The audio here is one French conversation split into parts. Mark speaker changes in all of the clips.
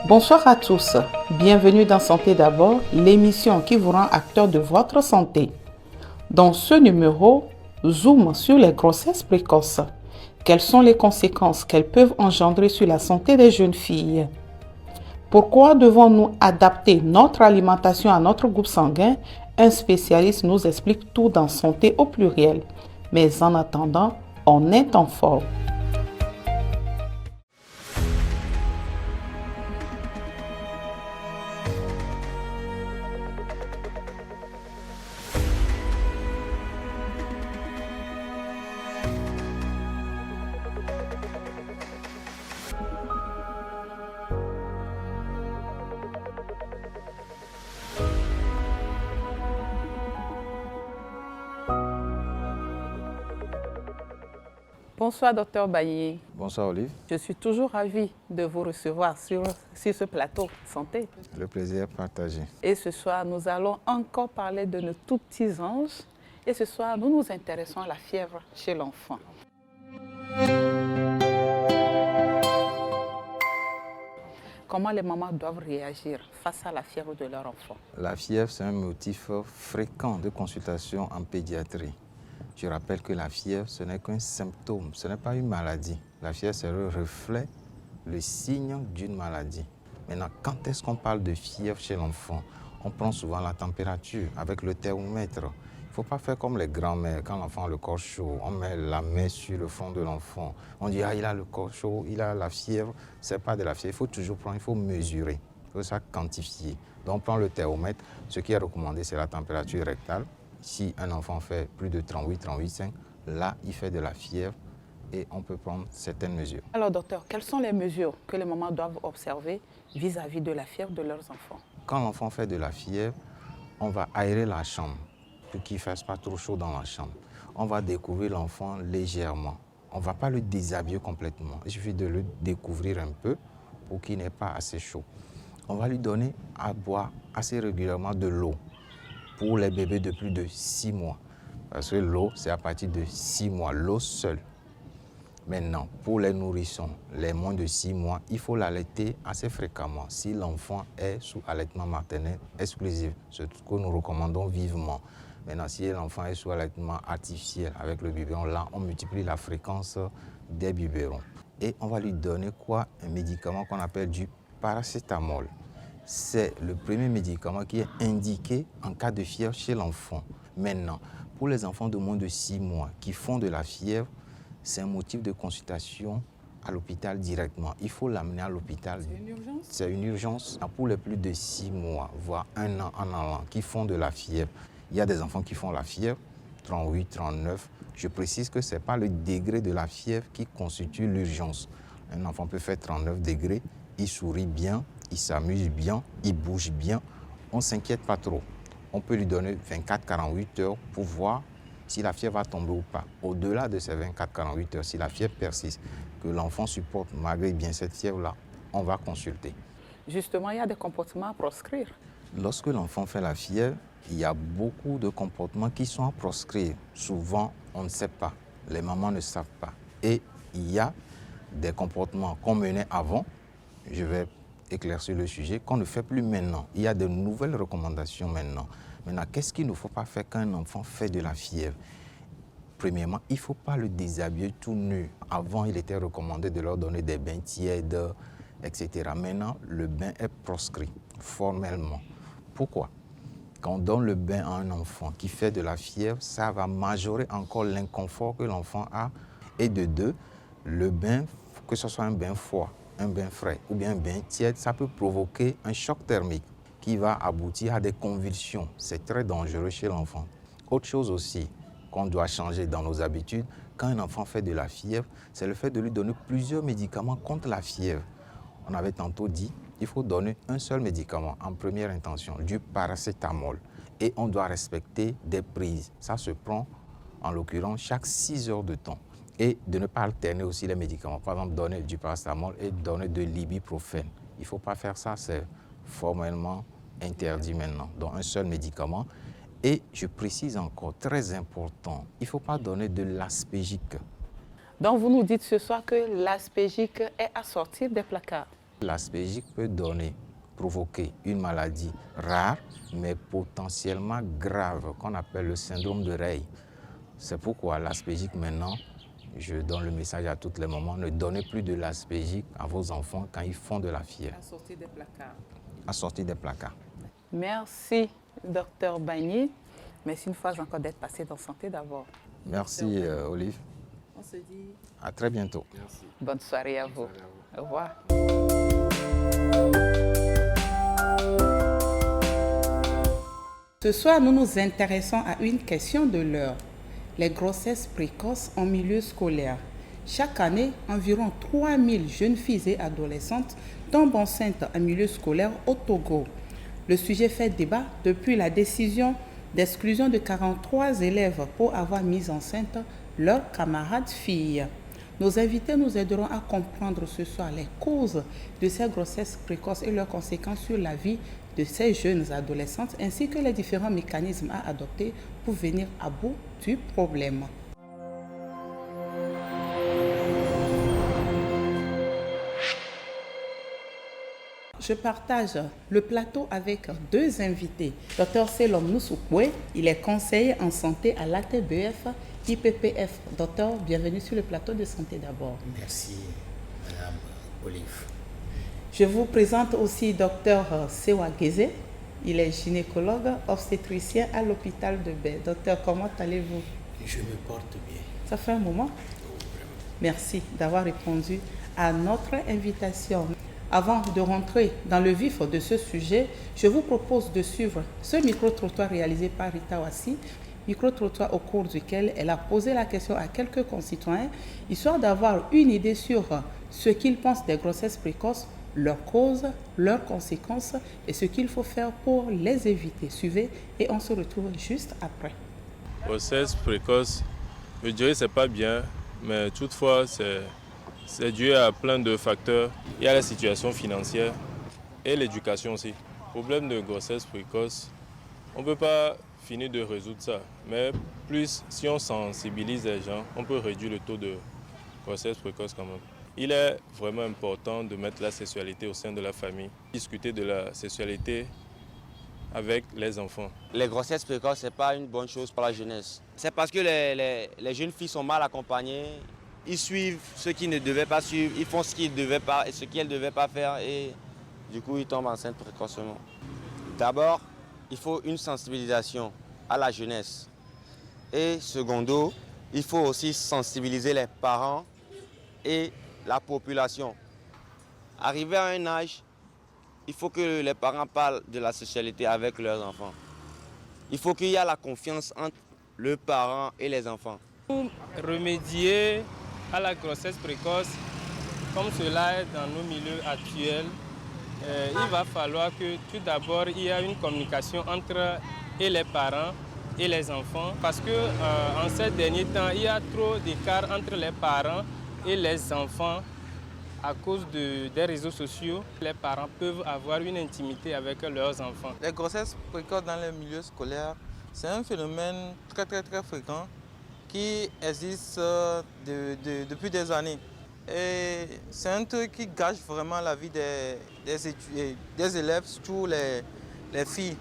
Speaker 1: Bonsoir à tous, bienvenue dans Santé d'abord, l'émission qui vous rend acteur de votre santé. Dans ce numéro, zoom sur les grossesses précoces. Quelles sont les conséquences qu'elles peuvent engendrer sur la santé des jeunes filles? Pourquoi devons-nous adapter notre alimentation à notre groupe sanguin? Un spécialiste nous explique tout dans Santé au pluriel. Mais en attendant, on est en forme. Bonsoir, docteur Bailly.
Speaker 2: Bonsoir, Olive.
Speaker 1: Je suis toujours ravie de vous recevoir sur ce plateau santé.
Speaker 2: Le plaisir est partagé.
Speaker 1: Et ce soir, nous allons encore parler de nos tout petits anges. Et ce soir, nous nous intéressons à la fièvre chez l'enfant. Comment les mamans doivent réagir face à la fièvre de leur enfant?
Speaker 2: La fièvre, c'est un motif fréquent de consultation en pédiatrie. Je rappelle que la fièvre, ce n'est qu'un symptôme, ce n'est pas une maladie. La fièvre, c'est le reflet, le signe d'une maladie. Maintenant, quand est-ce qu'on parle de fièvre chez l'enfant? On prend souvent la température avec le thermomètre. Il ne faut pas faire comme les grands-mères. Quand l'enfant a le corps chaud, on met la main sur le front de l'enfant. On dit, ah, il a le corps chaud, il a la fièvre. Ce n'est pas de la fièvre. Il faut toujours prendre, il faut mesurer. Il faut ça quantifier. Donc, on prend le thermomètre. Ce qui est recommandé, c'est la température rectale. Si un enfant fait plus de 38, 38,5, là, il fait de la fièvre et on peut prendre certaines mesures.
Speaker 1: Alors, docteur, quelles sont les mesures que les mamans doivent observer vis-à-vis de la fièvre de leurs enfants?
Speaker 2: Quand l'enfant fait de la fièvre, on va aérer la chambre pour qu'il ne fasse pas trop chaud dans la chambre. On va découvrir l'enfant légèrement. On ne va pas le déshabiller complètement. Il suffit de le découvrir un peu pour qu'il n'ait pas assez chaud. On va lui donner à boire assez régulièrement de l'eau pour les bébés de plus de 6 mois. Parce que l'eau, c'est à partir de 6 mois, l'eau seule. Maintenant, pour les nourrissons, les moins de 6 mois, il faut l'allaiter assez fréquemment si l'enfant est sous allaitement maternel exclusif, ce que nous recommandons vivement. Maintenant, si l'enfant est sous allaitement artificiel avec le biberon, là, on multiplie la fréquence des biberons. Et on va lui donner quoi? Un médicament qu'on appelle du paracétamol. C'est le premier médicament qui est indiqué en cas de fièvre chez l'enfant. Maintenant, pour les enfants de moins de 6 mois qui font de la fièvre, c'est un motif de consultation à l'hôpital directement. Il faut l'amener à l'hôpital.
Speaker 1: C'est une urgence?
Speaker 2: C'est une urgence. Pour les plus de 6 mois, voire 1 an en allant, qui font de la fièvre. Il y a des enfants qui font la fièvre, 38, 39. Je précise que ce n'est pas le degré de la fièvre qui constitue l'urgence. Un enfant peut faire 39 degrés, il sourit bien, il s'amuse bien, il bouge bien. On ne s'inquiète pas trop. On peut lui donner 24-48 heures pour voir si la fièvre va tomber ou pas. Au-delà de ces 24-48 heures, si la fièvre persiste, que l'enfant supporte malgré bien cette fièvre-là, on va consulter.
Speaker 1: Justement, il y a des comportements à proscrire.
Speaker 2: Lorsque l'enfant fait la fièvre, il y a beaucoup de comportements qui sont à proscrire. Souvent, on ne sait pas. Les mamans ne savent pas. Et il y a des comportements qu'on menait avant. Je vais éclaircir le sujet, qu'on ne fait plus maintenant. Il y a de nouvelles recommandations maintenant. Maintenant, qu'est-ce qu'il ne faut pas faire quand un enfant fait de la fièvre? Premièrement, il ne faut pas le déshabiller tout nu. Avant, il était recommandé de leur donner des bains tièdes, etc. Maintenant, le bain est proscrit formellement. Pourquoi? Quand on donne le bain à un enfant qui fait de la fièvre, ça va majorer encore l'inconfort que l'enfant a. Et de deux, le bain, que ce soit un bain froid, un bain frais ou bien un bain tiède, ça peut provoquer un choc thermique qui va aboutir à des convulsions. C'est très dangereux chez l'enfant. Autre chose aussi qu'on doit changer dans nos habitudes, quand un enfant fait de la fièvre, c'est le fait de lui donner plusieurs médicaments contre la fièvre. On avait tantôt dit, il faut donner un seul médicament en première intention, du paracétamol. Et on doit respecter des prises. Ça se prend, en l'occurrence, chaque 6 heures de temps. Et de ne pas alterner aussi les médicaments. Par exemple, donner du paracétamol et donner de l'ibuprofène. Il ne faut pas faire ça, c'est formellement interdit maintenant. Donc un seul médicament. Et je précise encore, très important, il ne faut pas donner de l'aspégique.
Speaker 1: Donc vous nous dites ce soir que l'aspégique est à sortir des placards.
Speaker 2: L'aspégique peut provoquer une maladie rare, mais potentiellement grave, qu'on appelle le syndrome de Rey. C'est pourquoi l'aspégique maintenant, je donne le message à toutes les mamans, ne donnez plus de l'aspégique à vos enfants quand ils font de la fièvre.
Speaker 1: À sortir des placards.
Speaker 2: À sortir des placards.
Speaker 1: Merci, docteur Bagné. Merci une fois encore d'être passé dans Santé d'abord.
Speaker 2: Merci, Olive.
Speaker 1: On se dit
Speaker 2: à très bientôt.
Speaker 3: Merci.
Speaker 1: Bonne soirée à vous. Au revoir. Ce soir, nous nous intéressons à une question de l'heure. Les grossesses précoces en milieu scolaire. Chaque année, environ 3000 jeunes filles et adolescentes tombent enceintes en milieu scolaire au Togo. Le sujet fait débat depuis la décision d'exclusion de 43 élèves pour avoir mis enceinte leurs camarades filles. Nos invités nous aideront à comprendre ce soir les causes de ces grossesses précoces et leurs conséquences sur la vie de ces jeunes adolescentes, ainsi que les différents mécanismes à adopter pour venir à bout du problème. Je partage le plateau avec deux invités. Dr Selom Nousoukwe, il est conseiller en santé à l'ATBF IPPF. Docteur, bienvenue sur le plateau de Santé d'abord.
Speaker 3: Merci, Madame Olive.
Speaker 1: Je vous présente aussi Dr Sewa Geze. Il est gynécologue obstétricien à l'hôpital de Baie. Docteur, comment allez-vous?
Speaker 3: Je me porte bien.
Speaker 1: Ça fait un moment. Merci d'avoir répondu à notre invitation. Avant de rentrer dans le vif de ce sujet, je vous propose de suivre ce micro-trottoir réalisé par Rita Wassi, micro-trottoir au cours duquel elle a posé la question à quelques concitoyens, histoire d'avoir une idée sur ce qu'ils pensent des grossesses précoces, leurs causes, leurs conséquences et ce qu'il faut faire pour les éviter. Suivez et on se retrouve juste après.
Speaker 4: Grossesse précoce, je dirais que ce n'est pas bien, mais toutefois c'est dû à plein de facteurs. Il y a la situation financière et l'éducation aussi. Problème de grossesse précoce, on ne peut pas finir de résoudre ça. Mais plus si on sensibilise les gens, on peut réduire le taux de grossesse précoce quand même. Il est vraiment important de mettre la sexualité au sein de la famille, discuter de la sexualité avec les enfants.
Speaker 5: Les grossesses précoces, ce n'est pas une bonne chose pour la jeunesse. C'est parce que les jeunes filles sont mal accompagnées. Ils suivent ce qu'ils ne devaient pas suivre, ils font ce qu'ils ne devaient pas et ce qu'elles ne devaient pas faire et du coup ils tombent enceintes précocement. D'abord, il faut une sensibilisation à la jeunesse. Et secondo, il faut aussi sensibiliser les parents et la population. Arrivé à un âge, il faut que les parents parlent de la sexualité avec leurs enfants. Il faut qu'il y ait la confiance entre le parent et les enfants.
Speaker 6: Pour remédier à la grossesse précoce, comme cela est dans nos milieux actuels, il va falloir que tout d'abord il y ait une communication entre les parents et les enfants parce que en ces derniers temps il y a trop d'écart entre les parents et les enfants à cause des réseaux sociaux. Les parents peuvent avoir une intimité avec leurs enfants.
Speaker 7: Les grossesses précoces dans les milieux scolaires, c'est un phénomène très fréquent qui existe depuis des années. Et c'est un truc qui gâche vraiment la vie des élèves, surtout les filles.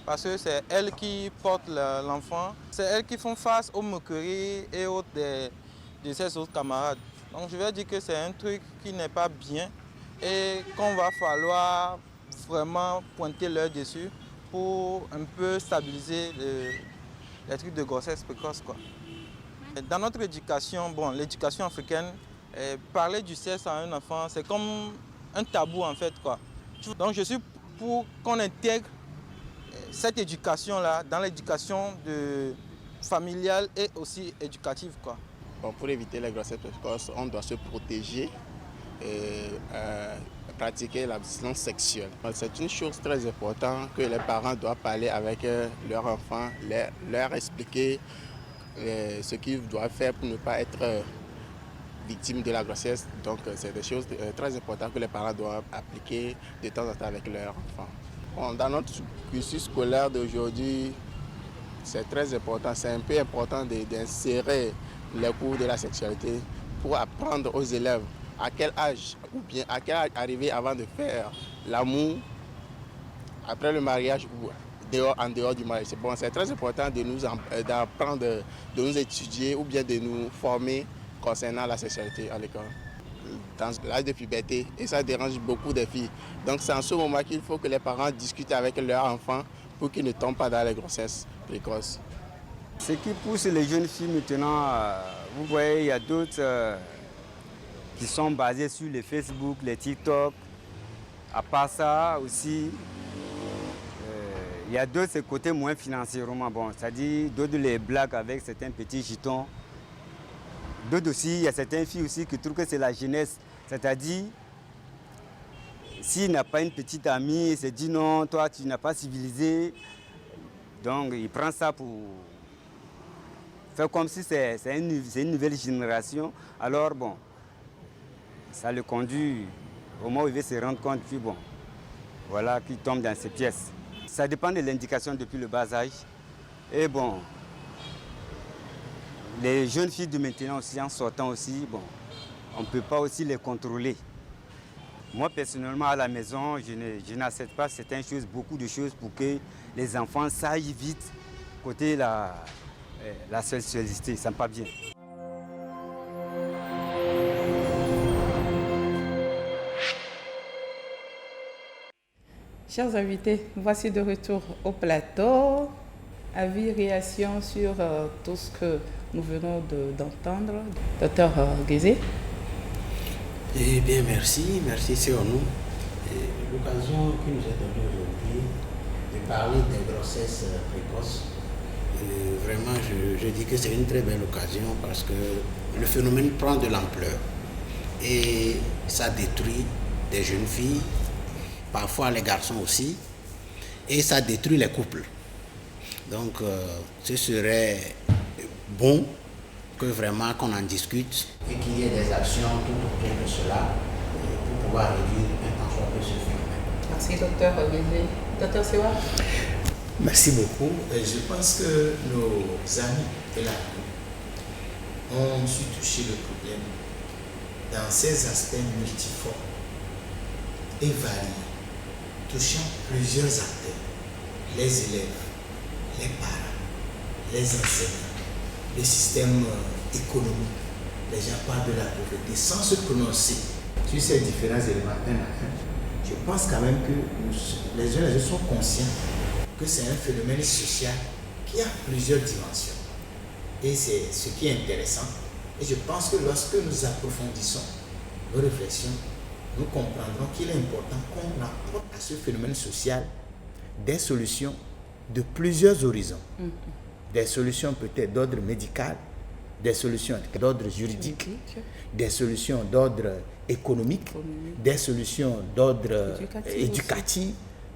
Speaker 7: Parce que c'est elles qui portent l'enfant, c'est elles qui font face aux moqueries et autres de ses autres camarades. Donc je vais dire que c'est un truc qui n'est pas bien et qu'on va falloir vraiment pointer l'œil dessus pour un peu stabiliser les trucs de grossesse précoce, quoi. Dans notre éducation, l'éducation africaine, parler du sexe à un enfant, c'est comme un tabou en fait, quoi. Donc je suis pour qu'on intègre cette éducation-là dans l'éducation familiale et aussi éducative, quoi.
Speaker 8: Bon, pour éviter les grossesses précoces, on doit se protéger et pratiquer l'abstinence sexuelle. C'est une chose très importante que les parents doivent parler avec leurs enfants, leur expliquer ce qu'ils doivent faire pour ne pas être victimes de la grossesse. Donc c'est des choses très importantes que les parents doivent appliquer de temps en temps avec leurs enfants. Bon, dans notre cursus scolaire d'aujourd'hui, c'est très important, c'est un peu important d'insérer les cours de la sexualité pour apprendre aux élèves à quel âge ou bien à quel âge arriver avant de faire l'amour après le mariage ou en dehors du mariage. C'est très important d'apprendre, de nous étudier ou bien de nous former concernant la sexualité à l'école, dans l'âge de puberté, et ça dérange beaucoup des filles. Donc c'est en ce moment qu'il faut que les parents discutent avec leurs enfants pour qu'ils ne tombent pas dans les grossesses précoces.
Speaker 9: Ce qui pousse les jeunes filles maintenant, vous voyez, il y a d'autres qui sont basés sur les Facebook, les TikTok. À part ça aussi, il y a d'autres ce côté moins financièrement bon, c'est-à-dire d'autres les blagues avec certains petits jetons. D'autres aussi, il y a certaines filles aussi qui trouvent que c'est la jeunesse, c'est-à-dire s'il n'a pas une petite amie, il se dit non, toi tu n'as pas civilisé, donc il prend ça pour faire comme si c'est une nouvelle génération. Alors bon, ça le conduit au moment où il veut se rendre compte, puis bon, voilà qu'il tombe dans ces pièces. Ça dépend de l'indication depuis le bas âge. Et bon, les jeunes filles de maintenant aussi, en sortant aussi, bon, on ne peut pas aussi les contrôler. Moi, personnellement, à la maison, je n'accepte pas certaines choses, beaucoup de choses pour que les enfants s'aillent vite côté la sexualité. Ça me pas bien.
Speaker 1: Chers invités, voici de retour au plateau. Avis, réaction sur tout ce que nous venons d'entendre. Docteur Guézé.
Speaker 3: Eh bien, merci c'est à nous. L'occasion qui nous est donnée aujourd'hui de parler des grossesses précoces. Vraiment, je dis que c'est une très belle occasion parce que le phénomène prend de l'ampleur et ça détruit des jeunes filles, parfois les garçons aussi, et ça détruit les couples. Donc, ce serait bon que vraiment qu'on en discute et qu'il y ait des actions tout autour de cela pour pouvoir réduire un tant soit peu ce phénomène.
Speaker 1: Merci, docteur Guézé. Docteur Sewa.
Speaker 3: Merci beaucoup. Je pense que nos amis de la rue ont su toucher le problème dans ses aspects multiformes et variés, touchant plusieurs acteurs, les élèves, les parents, les enseignants, le système économique. Les gens parlent de la pauvreté sans se prononcer sur ces différents éléments un à un. Je pense quand même que les jeunes sont conscients que c'est un phénomène social qui a plusieurs dimensions. Et c'est ce qui est intéressant. Et je pense que lorsque nous approfondissons nos réflexions, nous comprendrons qu'il est important qu'on apporte à ce phénomène social des solutions de plusieurs horizons. Des solutions peut-être d'ordre médical, des solutions d'ordre juridique, des solutions d'ordre économique, des solutions d'ordre éducatif.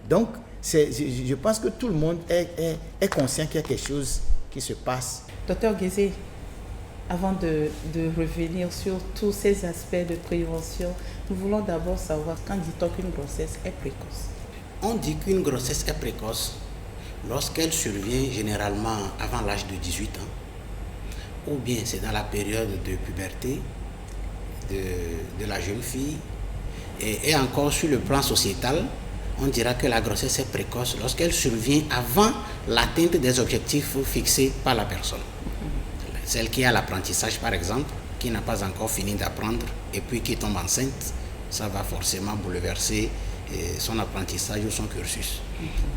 Speaker 3: Donc, je pense que tout le monde est conscient qu'il y a quelque chose qui se passe.
Speaker 1: Docteur Guézé, avant de revenir sur tous ces aspects de prévention, nous voulons d'abord savoir quand dit-on qu'une grossesse est précoce?
Speaker 3: On dit qu'une grossesse est précoce lorsqu'elle survient généralement avant l'âge de 18 ans, ou bien c'est dans la période de puberté de la jeune fille, et encore sur le plan sociétal, on dira que la grossesse est précoce lorsqu'elle survient avant l'atteinte des objectifs fixés par la personne. Celle qui a l'apprentissage, par exemple, qui n'a pas encore fini d'apprendre et puis qui tombe enceinte, ça va forcément bouleverser son apprentissage ou son cursus.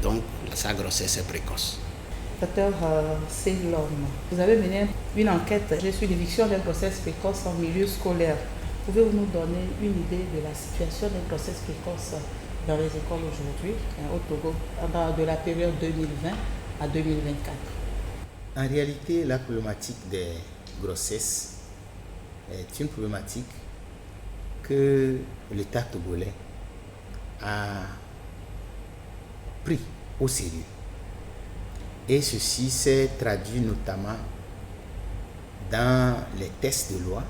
Speaker 3: Donc, sa grossesse est précoce.
Speaker 1: Docteur Seylom, vous avez mené une enquête sur l'éviction des grossesses précoces en milieu scolaire. Pouvez-vous nous donner une idée de la situation des grossesses précoces dans les écoles aujourd'hui, au Togo, de la période 2020 à 2024?
Speaker 3: En réalité, la problématique des grossesses est une problématique que l'État togolais a pris au sérieux. Et ceci s'est traduit notamment dans les tests de loi,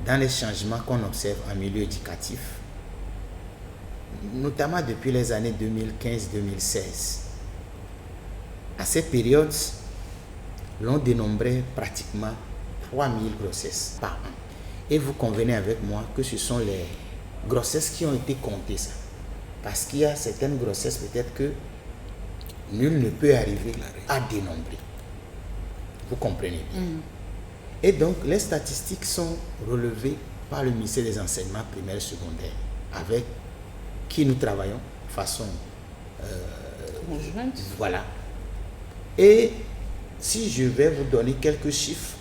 Speaker 3: dans les changements qu'on observe en milieu éducatif, notamment depuis les années 2015-2016. À cette période, l'on dénombrait pratiquement 3000 grossesses par an. Et vous convenez avec moi que ce sont les grossesses qui ont été comptées, ça. Parce qu'il y a certaines grossesses, peut-être que nul ne peut arriver à dénombrer. Vous comprenez bien. Et donc, les statistiques sont relevées par le ministère des Enseignements primaires et secondaires, avec qui nous travaillons de façon
Speaker 1: conjointe.
Speaker 3: Voilà. Et si je vais vous donner quelques chiffres,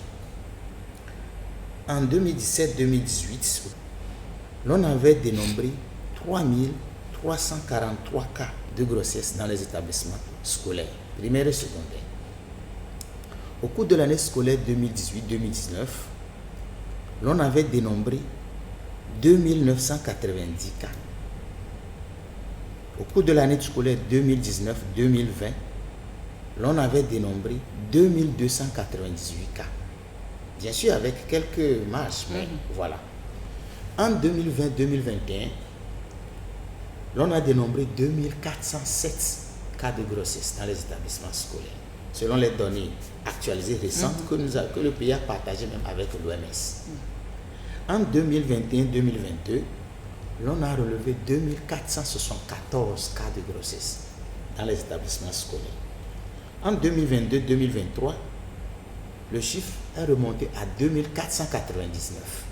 Speaker 3: en 2017-2018, l'on avait dénombré 3343 cas de grossesse dans les établissements scolaires, primaires et secondaires. Au cours de l'année scolaire 2018-2019, l'on avait dénombré 2990 cas. Au cours de l'année scolaire 2019-2020, l'on avait dénombré 2298 cas. Bien sûr, avec quelques marges, mais voilà. En 2020-2021, l'on a dénombré 2407 cas de grossesse dans les établissements scolaires, selon les données actualisées récentes que le pays a partagées même avec l'OMS. En 2021-2022, l'on a relevé 2474 cas de grossesse dans les établissements scolaires. En 2022-2023, le chiffre est remonté à 2499.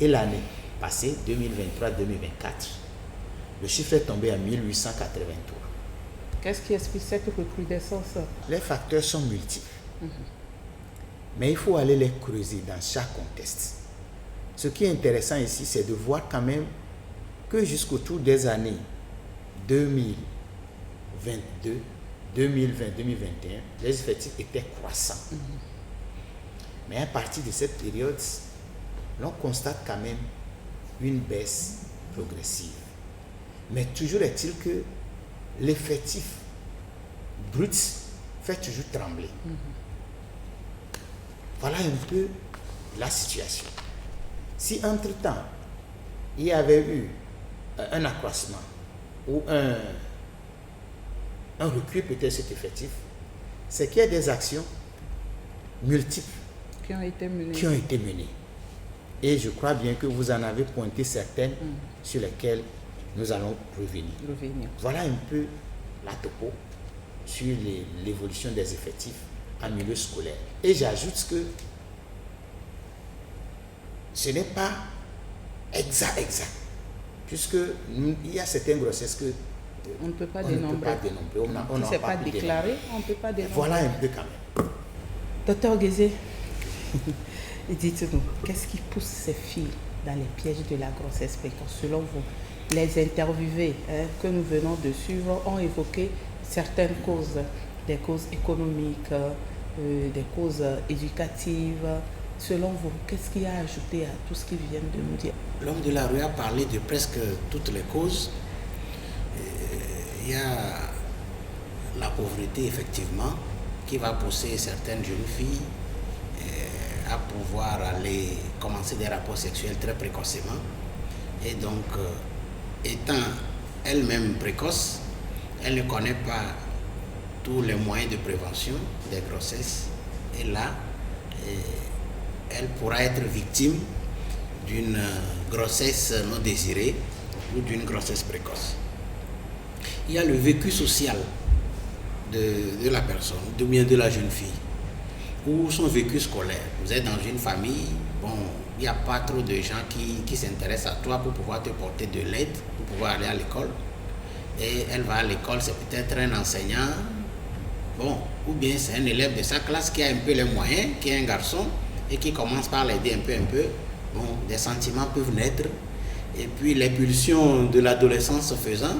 Speaker 3: Et l'année passée, 2023-2024, le chiffre est tombé à 1883.
Speaker 1: Qu'est-ce qui explique cette recrudescence?
Speaker 3: Les facteurs sont multiples. Mais il faut aller les creuser dans chaque contexte. Ce qui est intéressant ici, c'est de voir quand même que jusqu'autour des années 2022, 2020, 2021, les effectifs étaient croissants. Mais à partir de cette période, l'on constate quand même une baisse progressive. Mais toujours est-il que l'effectif brut fait toujours trembler. Voilà un peu la situation. Si entre-temps, il y avait eu un accroissement ou un recul peut-être de cet effectif, c'est qu'il y a des actions multiples
Speaker 1: qui ont été
Speaker 3: menées. Et je crois bien que vous en avez pointé certaines sur lesquelles nous allons revenir. Voilà un peu la topo sur l'évolution des effectifs en milieu scolaire. Et j'ajoute que ce n'est pas exact, puisqu'il y a certaines grossesses que
Speaker 1: on ne peut pas dénombrer.
Speaker 3: On ne
Speaker 1: s'est pas déclaré, on ne peut pas dénombrer.
Speaker 3: Voilà un peu quand même.
Speaker 1: Docteur Guézé, dites-nous, qu'est-ce qui pousse ces filles dans les pièges de la grossesse précoce? Selon vous, les interviewés que nous venons de suivre ont évoqué certaines causes, des causes économiques, des causes éducatives. Selon vous, qu'est-ce qu'il y a à ajouter à tout ce qu'ils viennent de nous dire?
Speaker 10: L'homme de la rue a parlé de presque toutes les causes. Il y a la pauvreté, effectivement, qui va pousser certaines jeunes filles à pouvoir aller commencer des rapports sexuels très précocement. Et donc, étant elle-même précoce, elle ne connaît pas tous les moyens de prévention des grossesses. Et là, elle pourra être victime d'une grossesse non désirée ou d'une grossesse précoce. Il y a le vécu social de la personne, de la jeune fille, ou son vécu scolaire. Vous êtes dans une famille, il n'y a pas trop de gens qui s'intéressent à toi pour pouvoir te porter de l'aide, pour pouvoir aller à l'école. Et elle va à l'école, c'est peut-être un enseignant, ou bien c'est un élève de sa classe qui a un peu les moyens, qui est un garçon, et qui commence par l'aider un peu. Des sentiments peuvent naître, et puis les pulsions de l'adolescence faisant,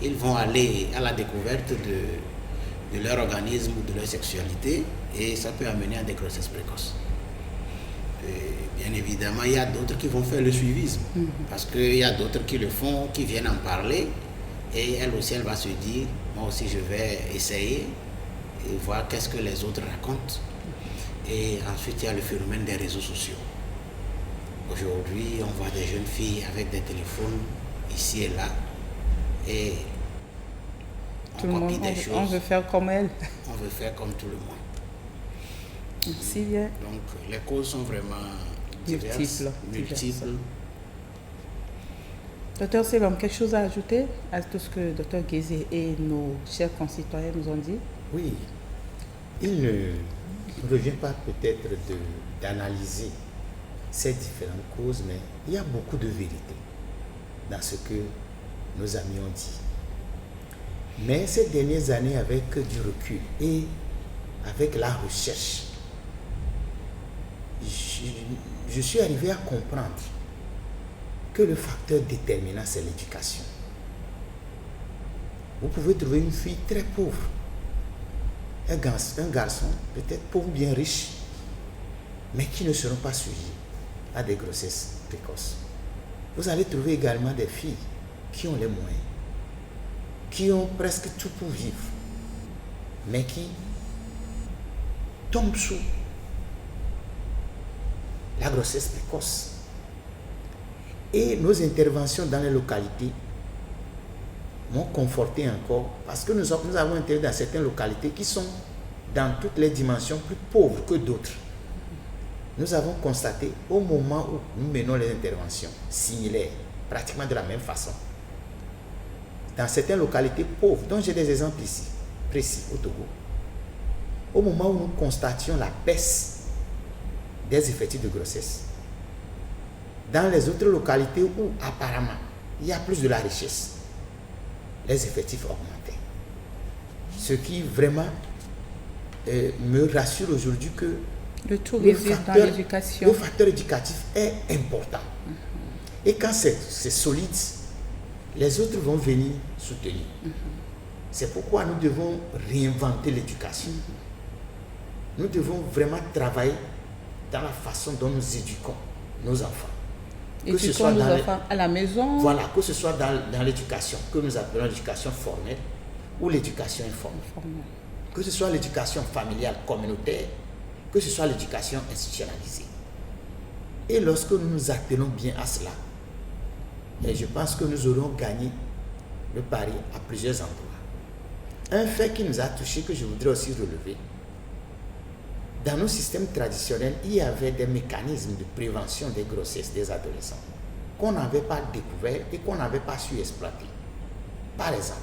Speaker 10: ils vont aller à la découverte de leur organisme ou de leur sexualité, et ça peut amener à des grossesses précoces. Et bien évidemment, il y a d'autres qui vont faire le suivisme, parce qu'il y a d'autres qui le font, qui viennent en parler, et elle aussi, elle va se dire, moi aussi je vais essayer, et voir qu'est-ce que les autres racontent. Et ensuite, il y a le phénomène des réseaux sociaux. Aujourd'hui, on voit des jeunes filles avec des téléphones ici et là, et on copie des choses.
Speaker 1: On veut faire comme elle.
Speaker 10: On veut faire comme tout le monde.
Speaker 1: Merci bien.
Speaker 10: Donc, les causes sont vraiment diverses, multiples.
Speaker 1: Docteur Selom, quelque chose à ajouter à tout ce que Docteur Guézé et nos chers concitoyens nous ont dit?
Speaker 3: Oui, il ne revient pas peut-être d'analyser ces différentes causes, mais il y a beaucoup de vérité dans ce que nos amis ont dit. Mais ces dernières années, avec du recul et avec la recherche, je suis arrivé à comprendre que le facteur déterminant, c'est l'éducation. Vous pouvez trouver une fille très pauvre, un garçon peut-être pauvre, bien riche, mais qui ne seront pas suivis à des grossesses précoces. Vous allez trouver également des filles qui ont les moyens, qui ont presque tout pour vivre, mais qui tombent sous la grossesse précoce. Et nos interventions dans les localités m'ont conforté encore, parce que nous avons intervenu dans certaines localités qui sont dans toutes les dimensions plus pauvres que d'autres. Nous avons constaté au moment où nous menons les interventions similaires, pratiquement de la même façon, dans certaines localités pauvres, dont j'ai des exemples ici, précis, au Togo, au moment où nous constations la baisse des effectifs de grossesse, dans les autres localités où apparemment il y a plus de la richesse, les effectifs augmentaient. Ce qui vraiment me rassure aujourd'hui que
Speaker 1: le facteur
Speaker 3: éducatif est important. Et quand c'est solide, les autres vont venir soutenir. C'est pourquoi nous devons réinventer l'éducation. Nous devons vraiment travailler dans la façon dont nous éduquons nos enfants.
Speaker 1: Que ce soit nos enfants à la maison.
Speaker 3: Voilà, que ce soit dans l'éducation, que nous appelons l'éducation formelle ou l'éducation informelle. Que ce soit l'éducation familiale communautaire, que ce soit l'éducation institutionnalisée. Et lorsque nous nous attelons bien à cela, et je pense que nous aurons gagné le pari à plusieurs endroits. Un fait qui nous a touchés, que je voudrais aussi relever, dans nos systèmes traditionnels, il y avait des mécanismes de prévention des grossesses des adolescents qu'on n'avait pas découvert et qu'on n'avait pas su exploiter. Par exemple,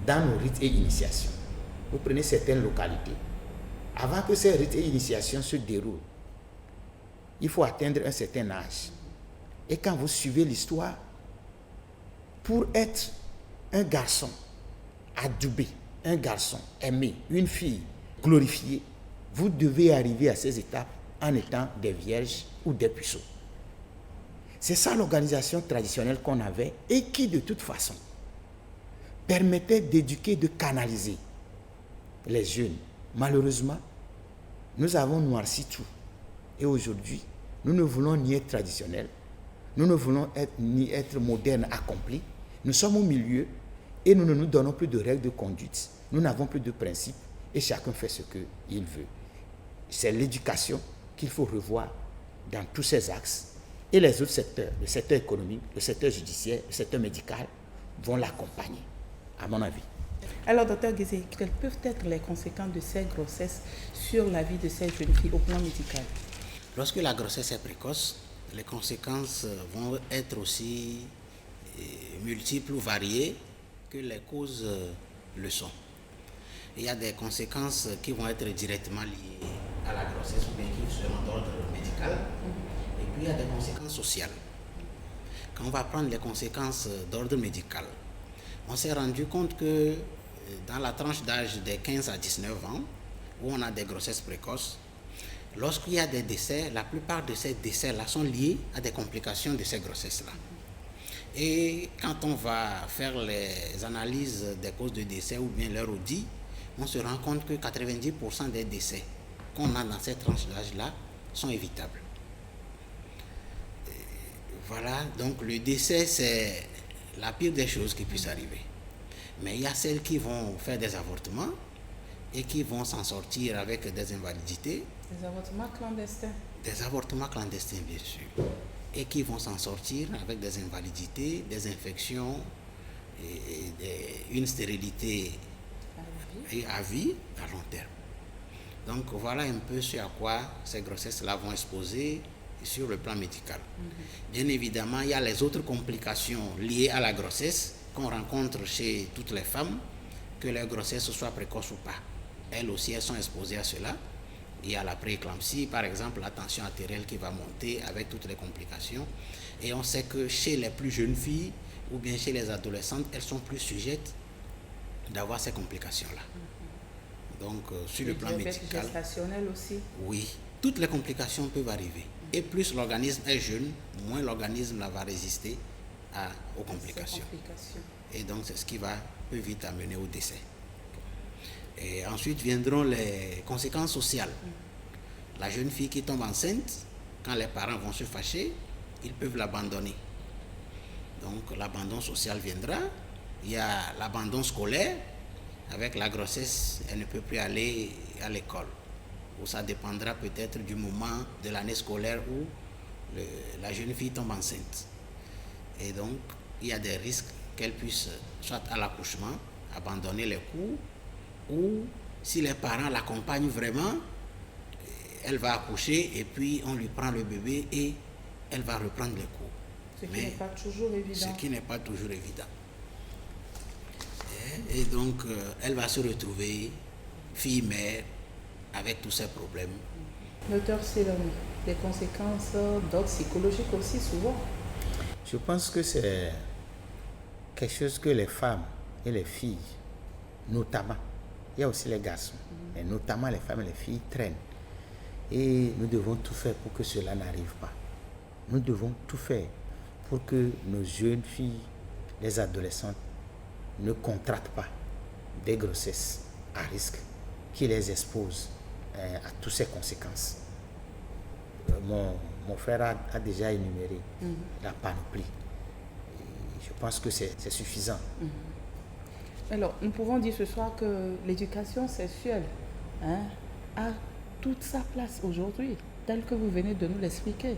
Speaker 3: dans nos rites et initiations, vous prenez certaines localités, avant que ces rites et initiations se déroulent, il faut atteindre un certain âge. Et quand vous suivez l'histoire, pour être un garçon adoubé, un garçon aimé, une fille glorifiée, vous devez arriver à ces étapes en étant des vierges ou des puceaux. C'est ça l'organisation traditionnelle qu'on avait et qui, de toute façon, permettait d'éduquer, de canaliser les jeunes. Malheureusement, nous avons noirci tout. Et aujourd'hui, nous ne voulons ni être traditionnels, nous ne voulons ni être modernes accomplis. Nous sommes au milieu et nous ne nous donnons plus de règles de conduite. Nous n'avons plus de principes et chacun fait ce qu'il veut. C'est l'éducation qu'il faut revoir dans tous ces axes. Et les autres secteurs, le secteur économique, le secteur judiciaire, le secteur médical, vont l'accompagner, à mon avis.
Speaker 1: Alors, docteur Guézé, quelles peuvent être les conséquences de ces grossesses sur la vie de ces jeunes filles au plan médical?
Speaker 10: Lorsque la grossesse est précoce, les conséquences vont être aussi multiples ou variées que les causes le sont. Il y a des conséquences qui vont être directement liées à la grossesse ou bien qui seront d'ordre médical. Et puis il y a des conséquences sociales. Quand on va prendre les conséquences d'ordre médical, on s'est rendu compte que dans la tranche d'âge des 15 à 19 ans, où on a des grossesses précoces, lorsqu'il y a des décès, la plupart de ces décès-là sont liés à des complications de ces grossesses-là. Et quand on va faire les analyses des causes de décès ou bien leur audit, on se rend compte que 90% des décès qu'on a dans cette tranche d'âge-là sont évitables. Voilà, donc le décès, c'est la pire des choses qui puissent arriver. Mais il y a celles qui vont faire des avortements et qui vont s'en sortir avec des invalidités.
Speaker 1: Des avortements clandestins.
Speaker 10: Des avortements clandestins, bien sûr. Et qui vont s'en sortir avec des invalidités, des infections, et une stérilité à vie, à long terme. Donc voilà un peu ce à quoi ces grossesses-là vont exposer sur le plan médical. Bien évidemment, il y a les autres complications liées à la grossesse qu'on rencontre chez toutes les femmes, que leur grossesse soit précoce ou pas. Elles aussi, elles sont exposées à cela. Il y a la prééclampsie, par exemple, la tension artérielle qui va monter avec toutes les complications. Et on sait que chez les plus jeunes filles ou bien chez les adolescentes, elles sont plus sujettes d'avoir ces complications-là. Donc, sur le plan médical,
Speaker 1: gestationnel aussi.
Speaker 10: oui, toutes les complications peuvent arriver. Et plus l'organisme est jeune, moins l'organisme va résister aux complications. Et donc, c'est ce qui peut vite amener au décès. Et ensuite viendront les conséquences sociales. La jeune fille qui tombe enceinte, quand les parents vont se fâcher, ils peuvent l'abandonner. Donc, l'abandon social viendra. Il y a l'abandon scolaire. Avec la grossesse, elle ne peut plus aller à l'école. Ou ça dépendra peut-être du moment de l'année scolaire où la jeune fille tombe enceinte. Et donc, il y a des risques qu'elle puisse, soit à l'accouchement, abandonner les cours, ou si les parents l'accompagnent vraiment, elle va accoucher et puis on lui prend le bébé et elle va reprendre les cours.
Speaker 1: Ce qui n'est pas toujours évident.
Speaker 10: Ce qui n'est pas toujours évident. Et donc, elle va se retrouver fille-mère avec tous ces problèmes.
Speaker 1: Docteur Siloni, les conséquences d'ordre psychologique aussi souvent.
Speaker 3: Je pense que c'est quelque chose que les femmes et les filles, notamment, il y a aussi les garçons, mais notamment les femmes et les filles traînent. Et nous devons tout faire pour que cela n'arrive pas. Nous devons tout faire pour que nos jeunes filles, les adolescentes, ne contractent pas des grossesses à risque qui les exposent à toutes ces conséquences. Mon frère a déjà énuméré la panoplie. Et je pense que c'est suffisant.
Speaker 1: Alors, nous pouvons dire ce soir que l'éducation sexuelle a toute sa place aujourd'hui, telle que vous venez de nous l'expliquer.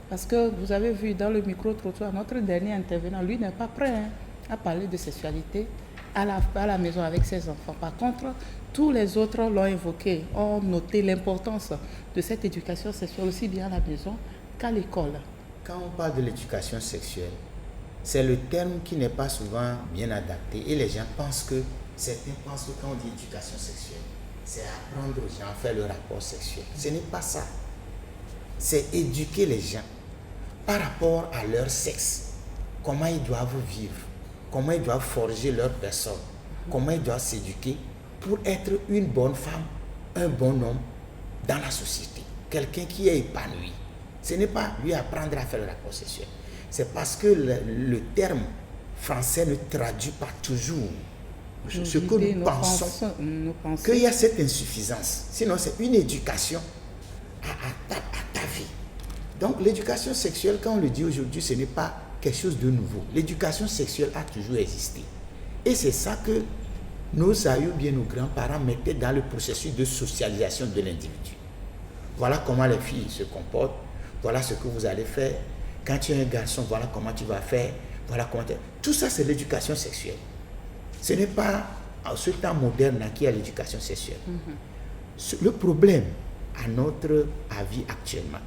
Speaker 1: Parce que vous avez vu dans le micro-trottoir, notre dernier intervenant, lui n'est pas prêt à parler de sexualité à la maison avec ses enfants. Par contre, tous les autres l'ont évoqué, ont noté l'importance de cette éducation sexuelle aussi bien à la maison qu'à l'école.
Speaker 3: Quand on parle de l'éducation sexuelle, c'est le terme qui n'est pas souvent bien adapté et les gens pensent que, certains pensent que quand on dit éducation sexuelle, c'est apprendre aux gens à faire le rapport sexuel. Ce n'est pas ça. C'est éduquer les gens par rapport à leur sexe, comment ils doivent vivre, comment ils doivent forger leur personne, comment ils doivent s'éduquer pour être une bonne femme, un bon homme dans la société, quelqu'un qui est épanoui. Ce n'est pas lui apprendre à faire le rapport sexuel. C'est parce que le terme français ne traduit pas toujours ce que nous pensons, qu'il y a cette insuffisance. Sinon, c'est une éducation à ta vie. Donc, l'éducation sexuelle, quand on le dit aujourd'hui, ce n'est pas quelque chose de nouveau. L'éducation sexuelle a toujours existé. Et c'est ça que nos aïeux, bien nos grands-parents, mettaient dans le processus de socialisation de l'individu. Voilà comment les filles se comportent, voilà ce que vous allez faire. Quand tu es un garçon, voilà comment tu vas faire, voilà comment tu... Tout ça, c'est l'éducation sexuelle. Ce n'est pas en ce temps moderne qu'il y a l'éducation sexuelle. Le problème, à notre avis actuellement,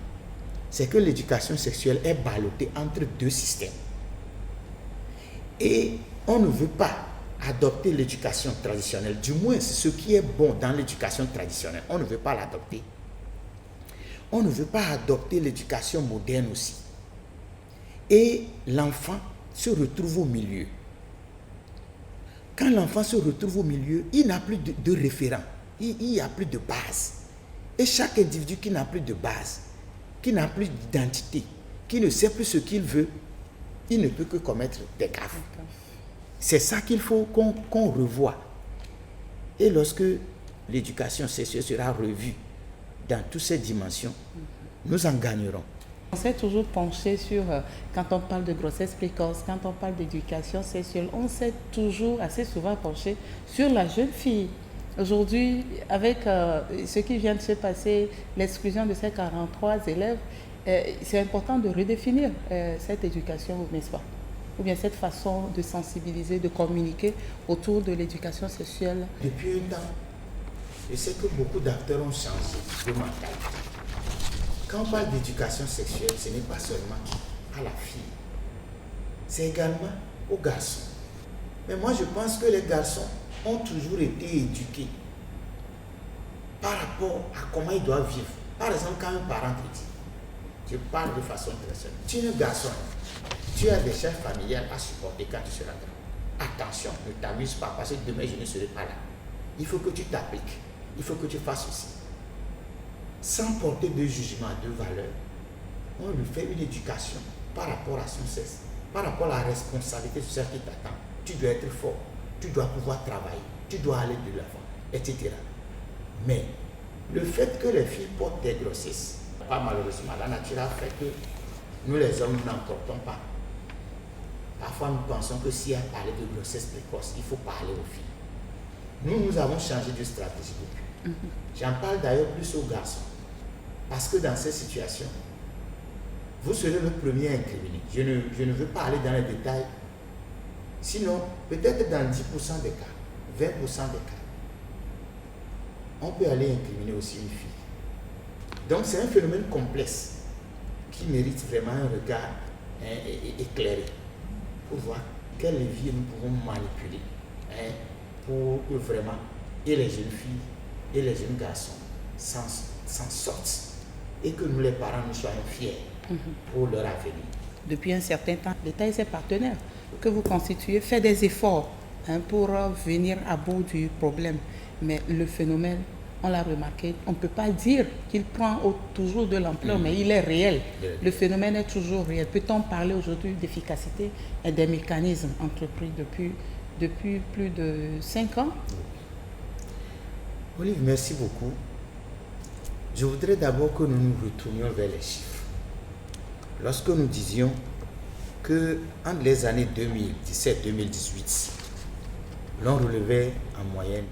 Speaker 3: c'est que l'éducation sexuelle est ballottée entre deux systèmes. Et on ne veut pas adopter l'éducation traditionnelle, du moins ce qui est bon dans l'éducation traditionnelle, on ne veut pas l'adopter. On ne veut pas adopter l'éducation moderne aussi. Et l'enfant se retrouve au milieu. Quand l'enfant se retrouve au milieu, il n'a plus de référent, il n'y a plus de base. Et chaque individu qui n'a plus de base, qui n'a plus d'identité, qui ne sait plus ce qu'il veut, il ne peut que commettre des gaffes. C'est ça qu'il faut qu'on revoie. Et lorsque l'éducation sexuelle sera revue dans toutes ces dimensions, nous en gagnerons.
Speaker 1: On s'est toujours penché sur, quand on parle de grossesse précoce, quand on parle d'éducation sexuelle, on s'est toujours assez souvent penché sur la jeune fille. Aujourd'hui, avec ce qui vient de se passer, l'exclusion de ces 43 élèves, c'est important de redéfinir cette éducation, n'est-ce pas? Ou bien cette façon de sensibiliser, de communiquer autour de l'éducation sexuelle.
Speaker 3: Depuis un temps, je sais que beaucoup d'acteurs ont changé de mentalité. quand on parle d'éducation sexuelle, ce n'est pas seulement à la fille, c'est également aux garçons. Mais moi, je pense que les garçons ont toujours été éduqués par rapport à comment ils doivent vivre. Par exemple, quand un parent te dit, je parle de façon très simple, tu es un garçon, tu as des charges familiales à supporter quand tu seras grand. Attention, ne t'amuse pas parce que demain je ne serai pas là. Il faut que tu t'appliques, il faut que tu fasses ceci. Sans porter de jugement, de valeur, on lui fait une éducation par rapport à son sexe, par rapport à la responsabilité sociale qui t'attend. Tu dois être fort, tu dois pouvoir travailler, tu dois aller de l'avant, etc. Mais le fait que les filles portent des grossesses, pas malheureusement, la nature a fait que nous les hommes n'en portons pas. Parfois nous pensons que s'il y a parlé de grossesse précoce, il faut parler aux filles. Nous avons changé de stratégie depuis. J'en parle d'ailleurs plus aux garçons. Parce que dans ces situations, vous serez le premier incriminé. Je ne veux pas aller dans les détails. Sinon, peut-être dans 10% des cas, 20% des cas, on peut aller incriminer aussi une fille. Donc c'est un phénomène complexe qui mérite vraiment un regard éclairé pour voir quels leviers nous pouvons manipuler pour que vraiment et les jeunes filles et les jeunes garçons s'en sortent et que nous les parents nous soyons fiers pour leur avenir.
Speaker 1: Depuis un certain temps, l'État et ses partenaires que vous constituez fait des efforts pour venir à bout du problème. Mais le phénomène, on l'a remarqué, on ne peut pas dire qu'il prend toujours de l'ampleur, mais il est réel. Le phénomène est toujours réel. Peut-on parler aujourd'hui d'efficacité et des mécanismes entrepris depuis plus de 5 ans?
Speaker 3: Olive, merci beaucoup. Je voudrais d'abord que nous nous retournions vers les chiffres. Lorsque nous disions que entre les années 2017-2018, l'on relevait en moyenne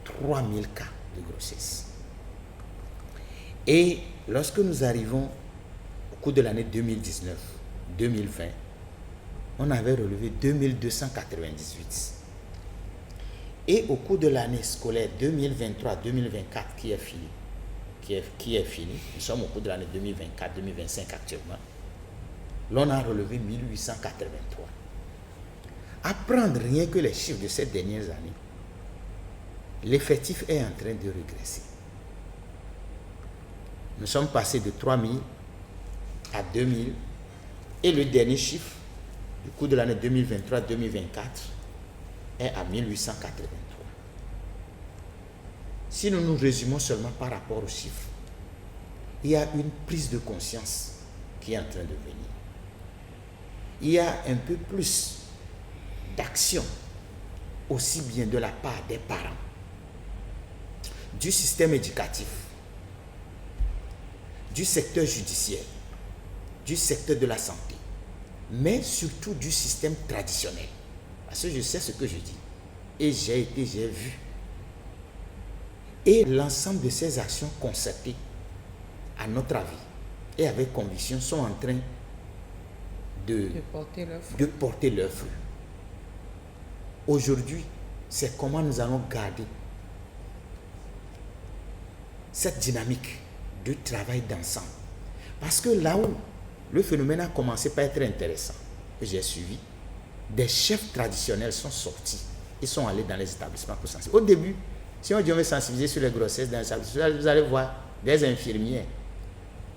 Speaker 3: 3000 cas de grossesse. Et lorsque nous arrivons au cours de l'année 2019-2020, on avait relevé 2298. Et au cours de l'année scolaire 2023-2024 qui est finie, nous sommes au cours de l'année 2024-2025 actuellement, l'on a relevé 1883. À prendre rien que les chiffres de ces dernières années, l'effectif est en train de régresser. Nous sommes passés de 3000 à 2000 et le dernier chiffre du cours de l'année 2023-2024 est à 1883. Si nous nous résumons seulement par rapport aux chiffres, il y a une prise de conscience qui est en train de venir. Il y a un peu plus d'action, aussi bien de la part des parents, du système éducatif, du secteur judiciaire, du secteur de la santé, mais surtout du système traditionnel. Parce que je sais ce que je dis. Et j'ai vu. Et l'ensemble de ces actions concertées, à notre avis, et avec conviction, sont en train de porter leurs fruits. Aujourd'hui, c'est comment nous allons garder cette dynamique de travail d'ensemble. Parce que là où le phénomène a commencé par être intéressant, que j'ai suivi, des chefs traditionnels sont sortis et sont allés dans les établissements pour sensibiliser. Au début, si on dit on veut sensibiliser sur les grossesses dans les établissements, vous allez voir des infirmières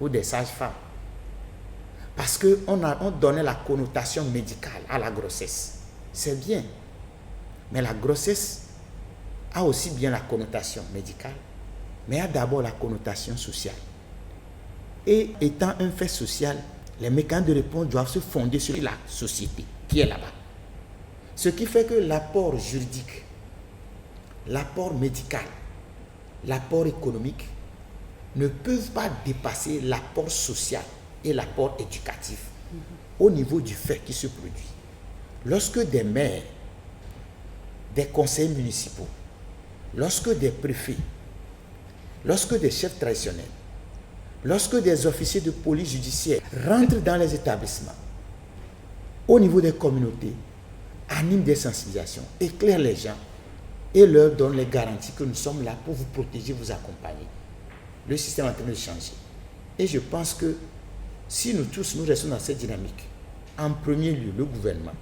Speaker 3: ou des sages-femmes. Parce qu'on donnait la connotation médicale à la grossesse. C'est bien. Mais la grossesse a aussi bien la connotation médicale, mais a d'abord la connotation sociale. Et étant un fait social, les mécanismes de réponse doivent se fonder sur la société qui est là-bas. Ce qui fait que l'apport juridique, l'apport médical, l'apport économique ne peuvent pas dépasser l'apport social et l'apport éducatif au niveau du fait qui se produit. Lorsque des maires, des conseils municipaux, lorsque des préfets, lorsque des chefs traditionnels, lorsque des officiers de police judiciaire rentrent dans les établissements, au niveau des communautés, animent des sensibilisations, éclairent les gens et leur donnent les garanties que nous sommes là pour vous protéger, vous accompagner. Le système est en train de changer. Et je pense que si nous tous, nous restons dans cette dynamique, en premier lieu, le gouvernement,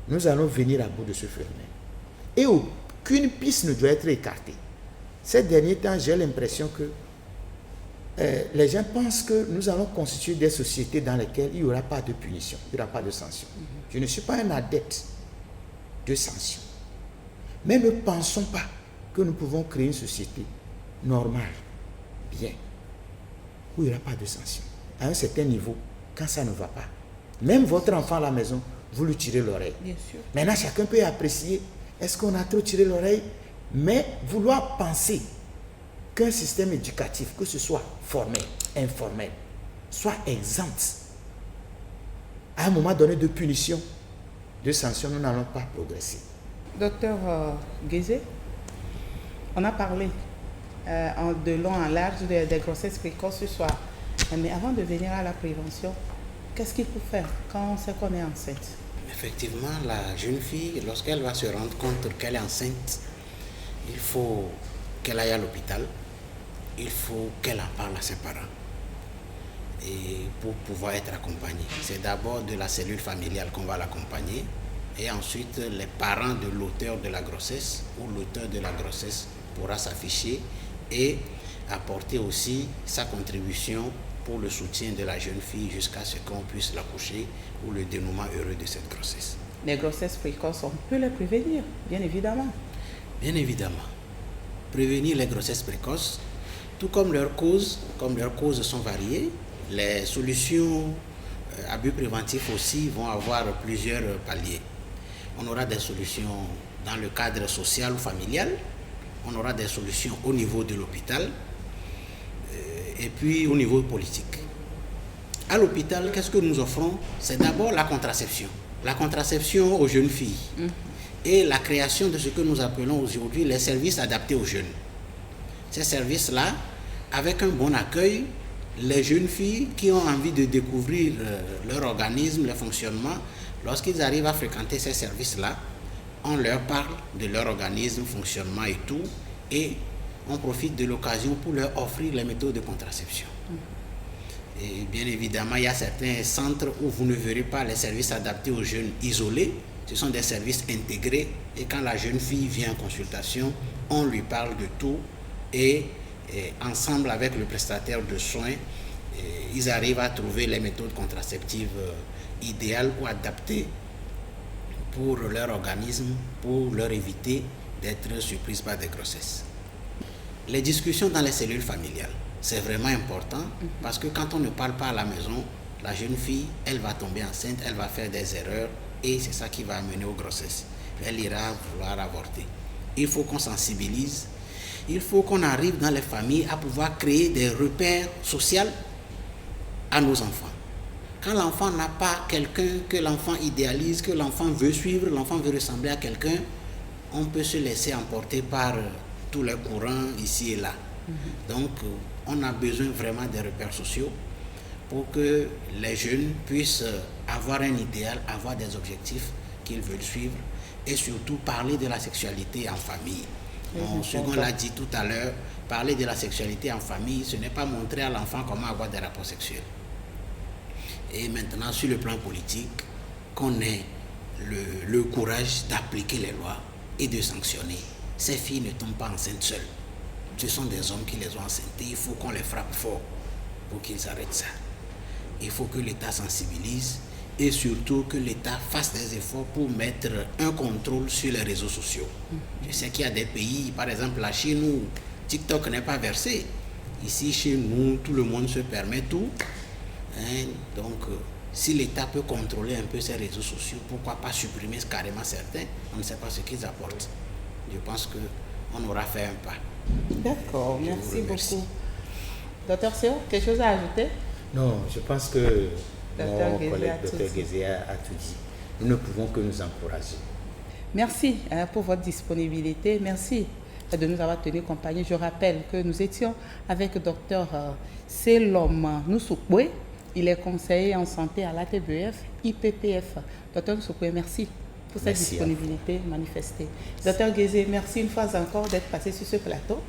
Speaker 3: nous allons venir à bout de ce phénomène. Et aucune piste ne doit être écartée. Ces derniers temps, j'ai l'impression que les gens pensent que nous allons constituer des sociétés dans lesquelles il n'y aura pas de punition, il n'y aura pas de sanction. Je ne suis pas un adepte de sanctions. Mais ne pensons pas que nous pouvons créer une société normale, bien, où il n'y aura pas de sanctions. À un certain niveau, quand ça ne va pas, même votre enfant à la maison, vous lui tirez l'oreille.
Speaker 1: Bien sûr.
Speaker 3: Maintenant, chacun peut apprécier, est-ce qu'on a trop tiré l'oreille? Mais vouloir penser qu'un système éducatif, que ce soit formel, informel, soit exempt, à un moment donné de punition, de sanction, nous n'allons pas progresser.
Speaker 1: Docteur Guézé, on a parlé de long en large des grossesses précoces ce soir. Mais avant de venir à la prévention, qu'est-ce qu'il faut faire quand on sait qu'on est enceinte?
Speaker 10: Effectivement, la jeune fille, lorsqu'elle va se rendre compte qu'elle est enceinte, il faut qu'elle aille à l'hôpital, il faut qu'elle en parle à ses parents et pour pouvoir être accompagnée. C'est d'abord de la cellule familiale qu'on va l'accompagner et ensuite les parents de l'auteur de la grossesse ou l'auteur de la grossesse pourra s'afficher et apporter aussi sa contribution pour le soutien de la jeune fille jusqu'à ce qu'on puisse l'accoucher ou le dénouement heureux de cette grossesse.
Speaker 1: Les grossesses précoces, on peut les prévenir, bien évidemment.
Speaker 10: Bien évidemment. Prévenir les grossesses précoces, tout comme leurs causes sont variées, les solutions à but préventif aussi vont avoir plusieurs paliers. On aura des solutions dans le cadre social ou familial, on aura des solutions au niveau de l'hôpital et puis au niveau politique. À l'hôpital, qu'est-ce que nous offrons? C'est d'abord la contraception. La contraception aux jeunes filles et la création de ce que nous appelons aujourd'hui les services adaptés aux jeunes. Ces services-là, avec un bon accueil, les jeunes filles qui ont envie de découvrir leur organisme, leur fonctionnement, lorsqu'ils arrivent à fréquenter ces services-là, on leur parle de leur organisme, fonctionnement et tout, et on profite de l'occasion pour leur offrir les méthodes de contraception. Et bien évidemment, il y a certains centres où vous ne verrez pas les services adaptés aux jeunes isolés. Ce sont des services intégrés et quand la jeune fille vient en consultation, on lui parle de tout et ensemble avec le prestataire de soins, ils arrivent à trouver les méthodes contraceptives idéales ou adaptées pour leur organisme, pour leur éviter d'être surprise par des grossesses. Les discussions dans les cellules familiales, c'est vraiment important parce que quand on ne parle pas à la maison, la jeune fille, elle va tomber enceinte, elle va faire des erreurs et c'est ça qui va amener aux grossesses. Elle ira vouloir avorter. Il faut qu'on sensibilise, il faut qu'on arrive dans les familles à pouvoir créer des repères sociaux à nos enfants. Quand l'enfant n'a pas quelqu'un que l'enfant idéalise, que l'enfant veut suivre, l'enfant veut ressembler à quelqu'un, on peut se laisser emporter par tous les courants ici et là. Donc, on a besoin vraiment des repères sociaux pour que les jeunes puissent avoir un idéal, avoir des objectifs qu'ils veulent suivre et surtout parler de la sexualité en famille. Mon second l'a dit tout à l'heure, parler de la sexualité en famille, ce n'est pas montrer à l'enfant comment avoir des rapports sexuels. Et maintenant, sur le plan politique, qu'on ait le courage d'appliquer les lois et de sanctionner. Ces filles ne tombent pas enceintes seules. Ce sont des hommes qui les ont enceintés. Il faut qu'on les frappe fort pour qu'ils arrêtent ça. Il faut que l'État sensibilise et surtout que l'État fasse des efforts pour mettre un contrôle sur les réseaux sociaux. Je sais qu'il y a des pays, par exemple la Chine, où TikTok n'est pas versé. Ici, chez nous, tout le monde se permet tout. Donc, si l'État peut contrôler un peu ces réseaux sociaux, pourquoi pas supprimer carrément certains? On ne sait pas ce qu'ils apportent. Je pense qu'on aura fait un pas.
Speaker 1: D'accord, merci beaucoup. Docteur Seo, quelque chose à ajouter?
Speaker 3: Non, je pense que mon collègue Dr Guézé a tout dit. Nous ne pouvons que nous encourager.
Speaker 1: Merci pour votre disponibilité. Merci de nous avoir tenu compagnie. Je rappelle que nous étions avec Dr Selom Nousoukwe. Il est conseiller en santé à l'ATBF, IPPF. Dr Nousoukwe, merci pour cette disponibilité manifestée. Dr Guézé, merci une fois encore d'être passé sur ce plateau.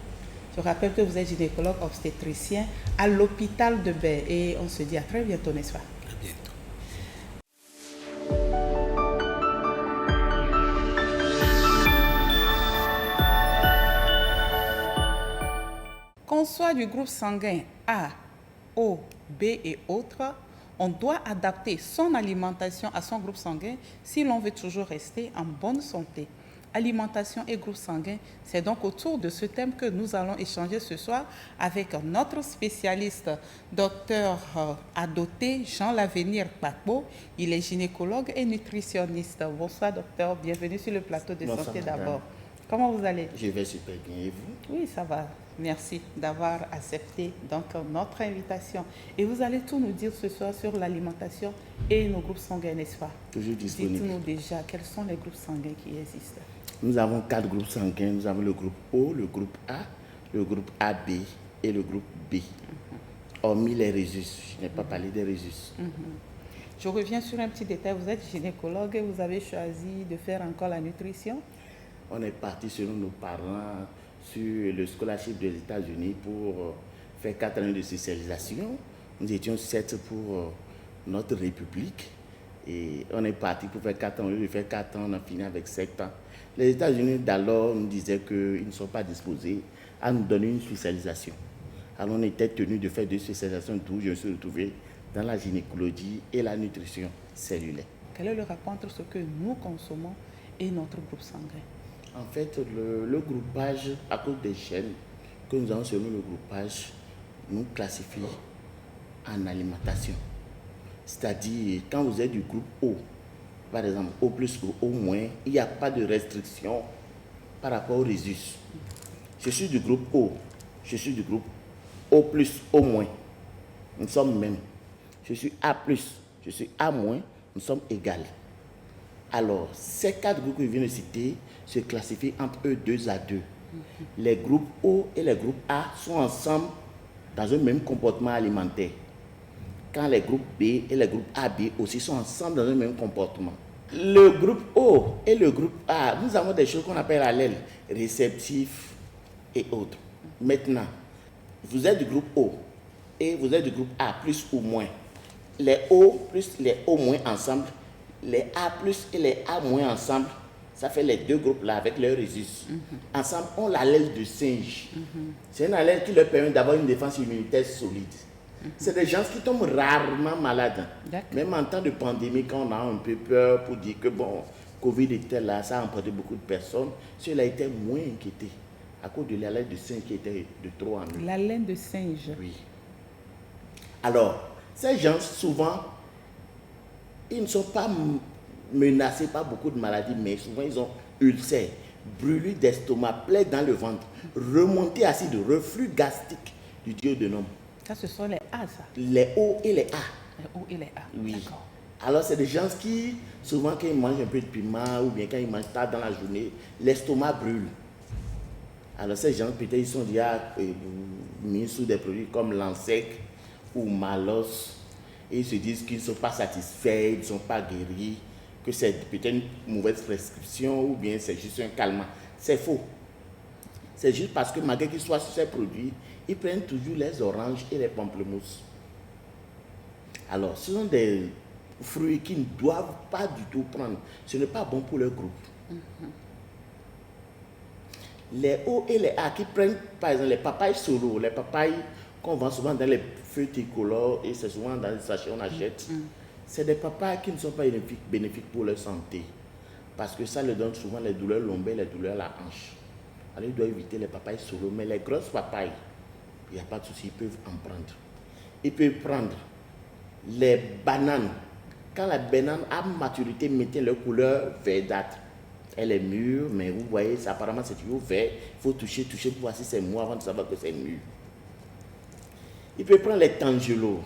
Speaker 1: Je rappelle que vous êtes gynécologue obstétricien à l'hôpital de Baie et on se dit à très bientôt, n'est-ce pas?
Speaker 10: À bientôt.
Speaker 1: Qu'on soit du groupe sanguin A, O, B et autres, on doit adapter son alimentation à son groupe sanguin si l'on veut toujours rester en bonne santé. Alimentation et groupe sanguin, c'est donc autour de ce thème que nous allons échanger ce soir avec notre spécialiste, docteur Adoté Jean Lavenir Kpakpo. Il est gynécologue et nutritionniste. Bonsoir docteur, bienvenue sur le plateau de Santé d'abord. Comment vous allez?
Speaker 11: Je vais super bien et vous?
Speaker 1: Oui, ça va. Merci d'avoir accepté donc notre invitation. Et vous allez tout nous dire ce soir sur l'alimentation et nos groupes sanguins, n'est-ce pas?
Speaker 11: Toujours disponible.
Speaker 1: Dites-nous déjà quels sont les groupes sanguins qui existent.
Speaker 11: Nous avons 4 groupes sanguins. Nous avons le groupe O, le groupe A, le groupe AB et le groupe B. Hormis les résus. Je n'ai pas parlé des résus.
Speaker 1: Je reviens sur un petit détail. Vous êtes gynécologue et vous avez choisi de faire encore la nutrition.
Speaker 11: On est parti selon nos parents sur le scholarship des États-Unis pour faire 4 années de spécialisation. Nous étions 7 pour notre République et on est parti pour faire 4 ans. Au lieu de faire 4 ans, on a fini avec 7 ans. Les États-Unis d'alors nous disaient qu'ils ne sont pas disposés à nous donner une spécialisation. Alors on était tenu de faire 2 spécialisations, d'où je me suis retrouvé dans la gynécologie et la nutrition cellulaire.
Speaker 1: Quel est le rapport entre ce que nous consommons et notre groupe sanguin?
Speaker 11: En fait, le groupage, à cause des chaînes que nous avons selon le groupage, nous classifie en alimentation. C'est-à-dire, quand vous êtes du groupe O, par exemple, O plus ou O moins, il n'y a pas de restriction par rapport au résus. Je suis du groupe O, je suis du groupe O plus, O moins. Nous sommes mêmes. Je suis A plus, je suis A moins, nous sommes égales. Alors, ces 4 groupes que je viens de citer se classifient entre eux 2 à 2. Les groupes O et les groupes A sont ensemble dans un même comportement alimentaire. Quand les groupes B et les groupes AB aussi sont ensemble dans un même comportement. Le groupe O et le groupe A, nous avons des choses qu'on appelle allèles, réceptifs et autres. Maintenant, vous êtes du groupe O et vous êtes du groupe A plus ou moins. Les O plus les O moins ensemble, les A plus et les A moins ensemble, ça fait les 2 groupes-là avec leurs résus. Ensemble, on l'allèle de singe. C'est un allèle qui leur permet d'avoir une défense immunitaire solide. C'est des gens qui tombent rarement malades. Même en temps de pandémie, quand on a un peu peur pour dire que bon, Covid était là, ça a emporté beaucoup de personnes, ceux-là étaient moins inquiétés à cause de l'allèle de singe qui était de trop en eux.
Speaker 1: La laine de singe.
Speaker 11: Oui. Alors, ces gens, souvent, ils ne sont pas menacés par beaucoup de maladies, mais souvent ils ont ulcères, brûlures d'estomac, plaies dans le ventre, remontée acide, reflux gastrique du duodénum.
Speaker 1: Ça, ce sont les A, ça.
Speaker 11: Les O et les A.
Speaker 1: Les O et les A.
Speaker 11: Oui.
Speaker 1: D'accord.
Speaker 11: Alors, c'est des gens qui, souvent, quand ils mangent un peu de piment ou bien quand ils mangent tard dans la journée, l'estomac brûle. Alors, ces gens, peut-être, ils sont déjà mis sous des produits comme Lansec ou Malos. Et ils se disent qu'ils ne sont pas satisfaits, ils ne sont pas guéris, que c'est peut-être une mauvaise prescription ou bien c'est juste un calmant. C'est faux. C'est juste parce que malgré qu'ils soient sur ces produits, ils prennent toujours les oranges et les pamplemousses. Alors, ce sont des fruits qu'ils ne doivent pas du tout prendre. Ce n'est pas bon pour leur groupe. Les O et les A qui prennent, par exemple, les papayes solo, les papayes qu'on vend souvent dans les feux tricolores et c'est souvent dans les sachets qu'on achète, c'est des papayes qui ne sont pas bénéfiques pour leur santé. Parce que ça leur donne souvent les douleurs lombaires, les douleurs à la hanche. Alors, ils doivent éviter les papayes solo, mais les grosses papayes, il n'y a pas de souci, ils peuvent en prendre. Ils peuvent prendre les bananes. Quand la banane à maturité mettait leur couleur verdâtre, elle est mûre, mais vous voyez, apparemment c'est toujours vert. Il faut toucher pour voir si c'est mou avant de savoir que c'est mûr. Il peut prendre les tangelos.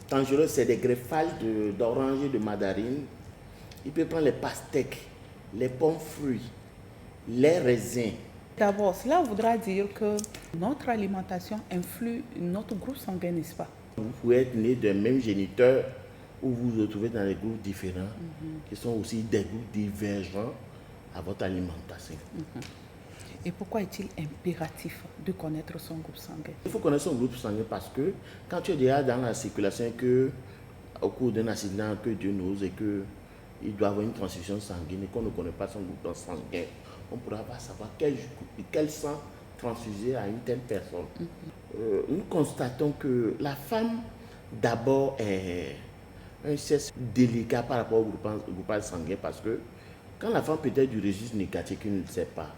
Speaker 11: Tangelos, c'est des greffages d'orange et de mandarine. Il peut prendre les pastèques, les pommes fruits, les raisins.
Speaker 1: D'abord, cela voudra dire que notre alimentation influe notre groupe sanguin, n'est-ce pas?
Speaker 11: Vous pouvez être né d'un même géniteur ou vous vous retrouvez dans des groupes différents qui sont aussi des groupes divergents à votre alimentation.
Speaker 1: Et pourquoi est-il impératif de connaître son groupe sanguin?
Speaker 11: Il faut connaître son groupe sanguin parce que quand tu es déjà dans la circulation, que au cours d'un accident, que Dieu nous et qu'il doit avoir une transfusion sanguine et qu'on ne connaît pas son groupe sanguin, on ne pourra pas savoir quel sang transfuser à une telle personne. Nous constatons que la femme, d'abord, est un sexe délicat par rapport au groupage sanguin parce que quand la femme peut être du registre négatif qu'elle ne sait pas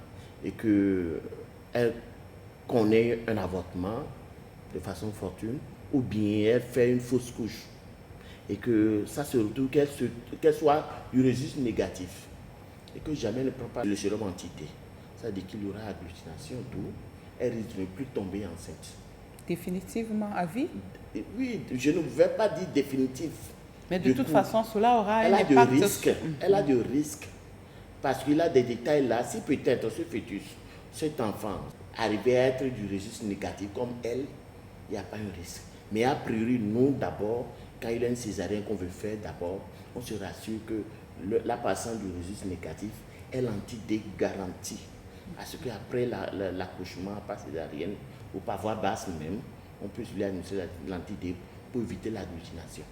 Speaker 11: et qu'elle connaît un avortement de façon fortuite ou bien elle fait une fausse couche et que ça se retrouve qu'elle soit du registre négatif et que jamais elle ne prend pas le sérum anti-T, ça veut dire qu'il y aura agglutination, d'où elle risque de ne plus tomber enceinte.
Speaker 1: Définitivement à vie?
Speaker 11: Oui, je ne vais pas dire définitif.
Speaker 1: Mais de toute façon, cela aura un impact.
Speaker 11: Elle a de risques. Parce qu'il a des détails là. Si peut-être ce fœtus, cet enfant, arrivait à être du registre négatif comme elle, il n'y a pas un risque. Mais a priori, nous d'abord, quand il y a une césarienne qu'on veut faire d'abord, on se rassure que la patiente du registre négatif est l'anti-D garantie. Parce qu'après l'accouchement par césarienne, ou par voie basse même, on peut lui administrer l'anti-D pour éviter l'agglutination.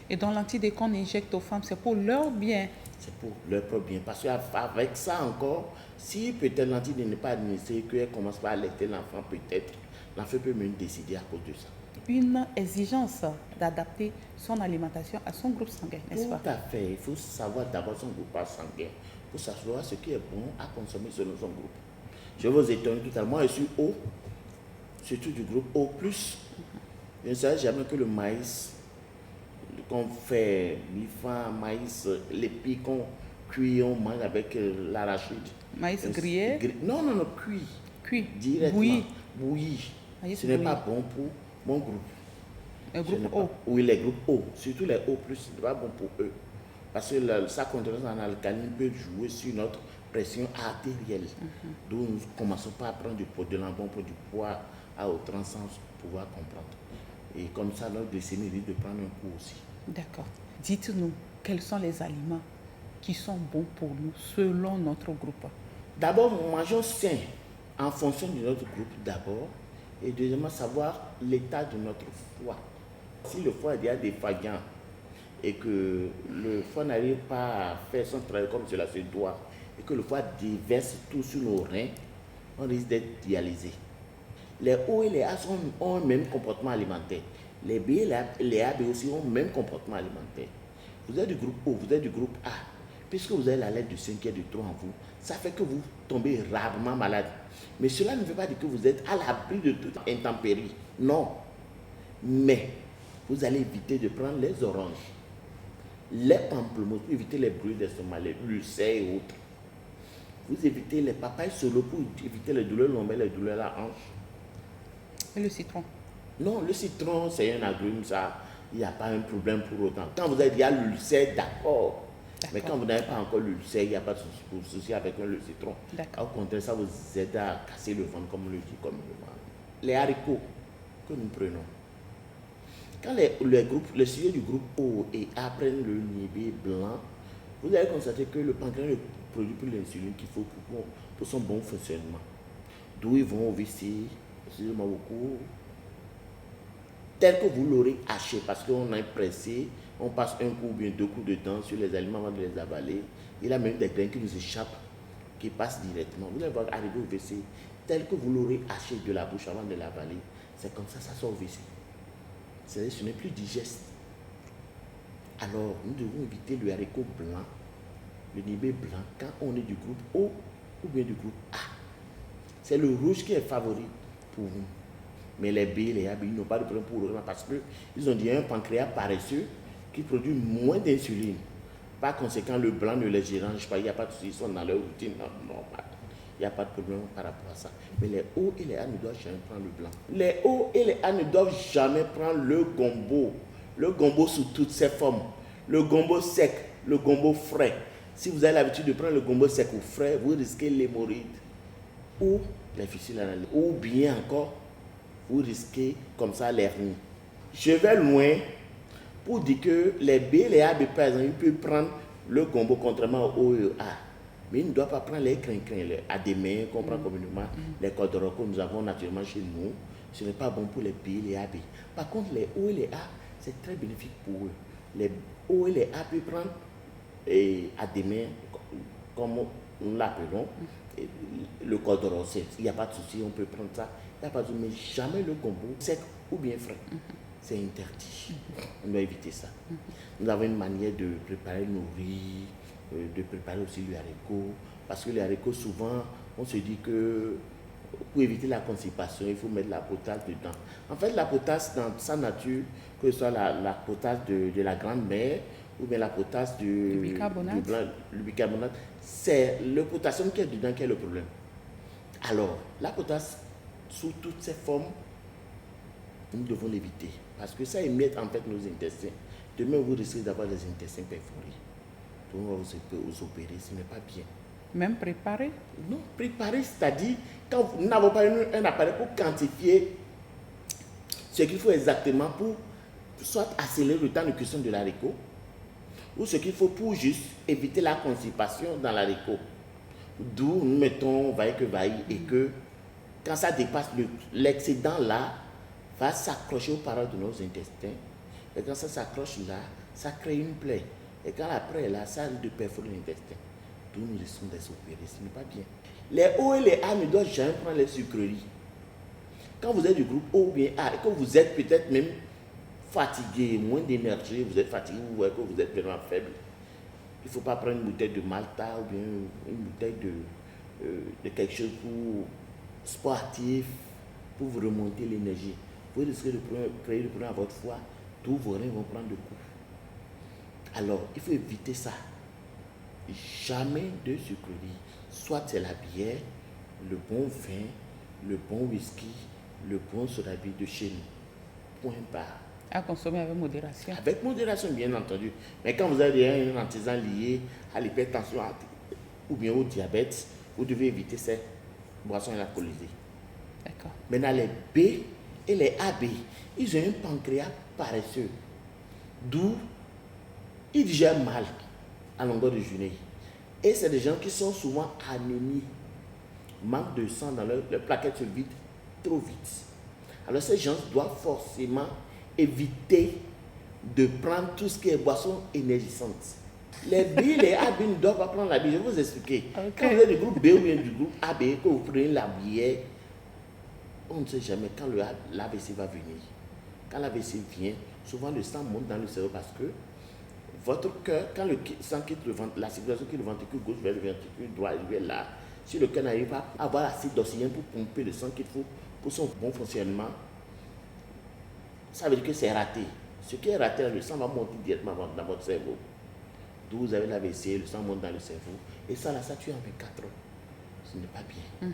Speaker 1: Et dans l'anti-D qu'on injecte aux femmes, c'est pour leur bien?
Speaker 11: C'est pour leur propre bien. Parce qu'avec ça encore, si peut-être l'anti-D n'est pas administré, qu'elle commence par allaiter l'enfant, peut-être, l'enfant peut même décider à cause de ça.
Speaker 1: Une exigence d'adapter son alimentation à son groupe sanguin, n'est-ce pas?
Speaker 11: Tout à fait. Il faut savoir d'abord son groupe sanguin pour savoir ce qui est bon à consommer selon son groupe. Je vous étonne tout à l'heure. Moi, je suis O, surtout du groupe O+. Je ne savais jamais que le maïs qu'on fait, mi-fin, maïs, l'épi qu'on cuit, on mange avec l'arachide.
Speaker 1: Maïs grillé?
Speaker 11: Non, cuit.
Speaker 1: Cuit?
Speaker 11: Directement. Bouilli. Ce n'est pas bon pour mon groupe.
Speaker 1: Le groupe O?
Speaker 11: Oui, les groupes O, surtout les O+, ce n'est pas bon pour eux. Parce que sa contenance en alcaline peut jouer sur notre pression artérielle. D'où nous commençons pas à prendre de l'embon pour du poids à outrance sans pouvoir comprendre. Et comme ça, notre glycémie risque de prendre un coup aussi.
Speaker 1: D'accord. Dites-nous, quels sont les aliments qui sont bons pour nous selon notre groupe?
Speaker 11: D'abord, mangeons sain en fonction de notre groupe d'abord. Et deuxièmement, savoir l'état de notre foie. Si le foie est déjà défaillant et que le foie n'arrive pas à faire son travail comme cela se doit, et que le foie déverse tout sur nos reins, on risque d'être dialysé. Les O et les A ont un même comportement alimentaire. Les B et les AB aussi ont le même comportement alimentaire. Vous êtes du groupe O, vous êtes du groupe A. Puisque vous avez la lettre du 5 qui est de trop en vous, ça fait que vous tombez rarement malade. Mais cela ne veut pas dire que vous êtes à l'abri de toute intempérie. Non. Mais vous allez éviter de prendre les oranges, les pamplemousses pour éviter les brûlures d'estomac, les ulcères et autres. Vous évitez les papayes solo pour éviter les douleurs lombaires, les douleurs à la hanche.
Speaker 1: Et le citron? Non,
Speaker 11: le citron, c'est un agrume, ça. Il n'y a pas un problème pour autant. Quand vous avez déjà l'ulcère, d'accord. Mais quand vous n'avez pas encore l'ulcère, il n'y a pas de souci avec le citron. Au contraire, ça vous aide à casser le ventre, comme on le dit communément. Les haricots que nous prenons. Quand les sujets du groupe O et A prennent le niébé blanc, vous allez constater que le pancréas ne produit plus l'insuline qu'il faut pour son bon fonctionnement. D'où ils vont au WC, excusez-moi beaucoup, tel que vous l'aurez haché, parce qu'on a pressé, on passe un coup ou bien 2 coups de dents sur les aliments avant de les avaler. Il y a même des grains qui nous échappent, qui passent directement. Vous allez voir arriver au WC, tel que vous l'aurez haché de la bouche avant de l'avaler. C'est comme ça sort au WC. C'est-à-dire ce n'est plus digeste. Alors, nous devons éviter le haricot blanc, le niébé blanc, quand on est du groupe O ou bien du groupe A. C'est le rouge qui est favori pour vous. Mais les B, les AB, ils n'ont pas de problème pour eux parce qu'ils ont dit un pancréas paresseux qui produit moins d'insuline. Par conséquent, le blanc ne les dérange pas, il n'y a pas de souci, ils sont dans leur routine normale. Il n'y a pas de problème par rapport à ça. Mais les O et les A ne doivent jamais prendre le blanc. Les O et les A ne doivent jamais prendre le gombo. Le gombo sous toutes ses formes. Le gombo sec, le gombo frais. Si vous avez l'habitude de prendre le gombo sec ou frais, vous risquez l'hémorroïde ou les fissures anales. Ou bien encore, vous risquez comme ça l'hernie. Je vais loin pour dire que les B et les AB, par exemple, ils peuvent prendre le gombo contrairement au O et au A. Mais il ne doit pas prendre les crin-crin, les adémins qu'on prend communément, les cordero que nous avons naturellement chez nous. Ce n'est pas bon pour les B, les AB. Par contre, les O et les A, c'est très bénéfique pour eux. Les O et les A peuvent prendre adémins, comme nous l'appelons, le cordero, il n'y a pas de souci, on peut prendre ça. Il n'y a pas de souci, mais jamais le gombo sec ou bien frais. C'est interdit. On doit éviter ça. Nous avons une manière de préparer nos riz, de préparer aussi les haricots. Parce que les haricots, souvent, on se dit que pour éviter la constipation, il faut mettre la potasse dedans. En fait, la potasse, dans sa nature, que ce soit la potasse de la grand-mère ou bien la potasse du bicarbonate, c'est le potassium qui est dedans qui est le problème. Alors, la potasse, sous toutes ses formes, nous devons l'éviter. Parce que ça émiette en fait nos intestins. Demain, vous risquez d'avoir des intestins perforés. Donc, on va vous opérer, ce n'est pas bien.
Speaker 1: Même préparer?
Speaker 11: Non, préparer, c'est-à-dire, quand nous n'avons pas un appareil pour quantifier ce qu'il faut exactement pour soit accélérer le temps de cuisson de l'haricot, ou ce qu'il faut pour juste éviter la constipation dans l'haricot. D'où nous mettons vaille que vaille et que quand ça dépasse l'excédent là, va s'accrocher aux parois de nos intestins. Et quand ça s'accroche là, ça crée une plaie. Et quand la plaie est là, ça risque de perforer l'intestin. D'où nous risquons d'être opérés. Ce n'est pas bien. Les O et les A ne doivent jamais prendre les sucreries. Quand vous êtes du groupe O ou bien A, et que vous êtes peut-être même fatigué, moins d'énergie, vous êtes fatigué, vous voyez que vous êtes vraiment faible, il ne faut pas prendre une bouteille de Malta ou bien une bouteille de quelque chose pour sportif, pour vous remonter l'énergie. Vous risquez de créer le problème à votre foie, tous vos reins vont prendre de coups. Alors, il faut éviter ça. Jamais de sucreries. Soit c'est la bière, le bon vin, le bon whisky, le bon soda de chez nous. Point barre.
Speaker 1: À consommer avec modération.
Speaker 11: Avec modération, bien entendu. Mais quand vous avez un antécédent lié à l'hypertension ou bien au diabète, vous devez éviter ces boissons alcoolisées.
Speaker 1: D'accord.
Speaker 11: Maintenant, les B et les AB, ils ont un pancréas paresseux. D'où ils digèrent mal à longueur de journée. Et c'est des gens qui sont souvent anémiques. Manque de sang dans leurs plaquettes se vident trop vite. Alors ces gens doivent forcément éviter de prendre tout ce qui est boisson énergisante. Les B, les AB ne doivent pas prendre la bière. Je vais vous expliquer. Okay. Quand vous êtes du groupe B ou bien du groupe AB, que vous prenez la bière, on ne sait jamais quand l'AVC va venir. Quand l'AVC vient, souvent le sang monte dans le cerveau parce que votre cœur, quand le sang quitte le ventre, la circulation quitte le ventricule gauche vers le ventricule droit, il est là. Si le cœur n'arrive pas à avoir assez d'oxygène pour pomper le sang qu'il faut pour son bon fonctionnement, ça veut dire que c'est raté. Ce qui est raté, le sang va monter directement dans votre cerveau. D'où vous avez l'AVC, le sang monte dans le cerveau. Et ça, là, ça tue en 24 heures. Ce n'est pas bien.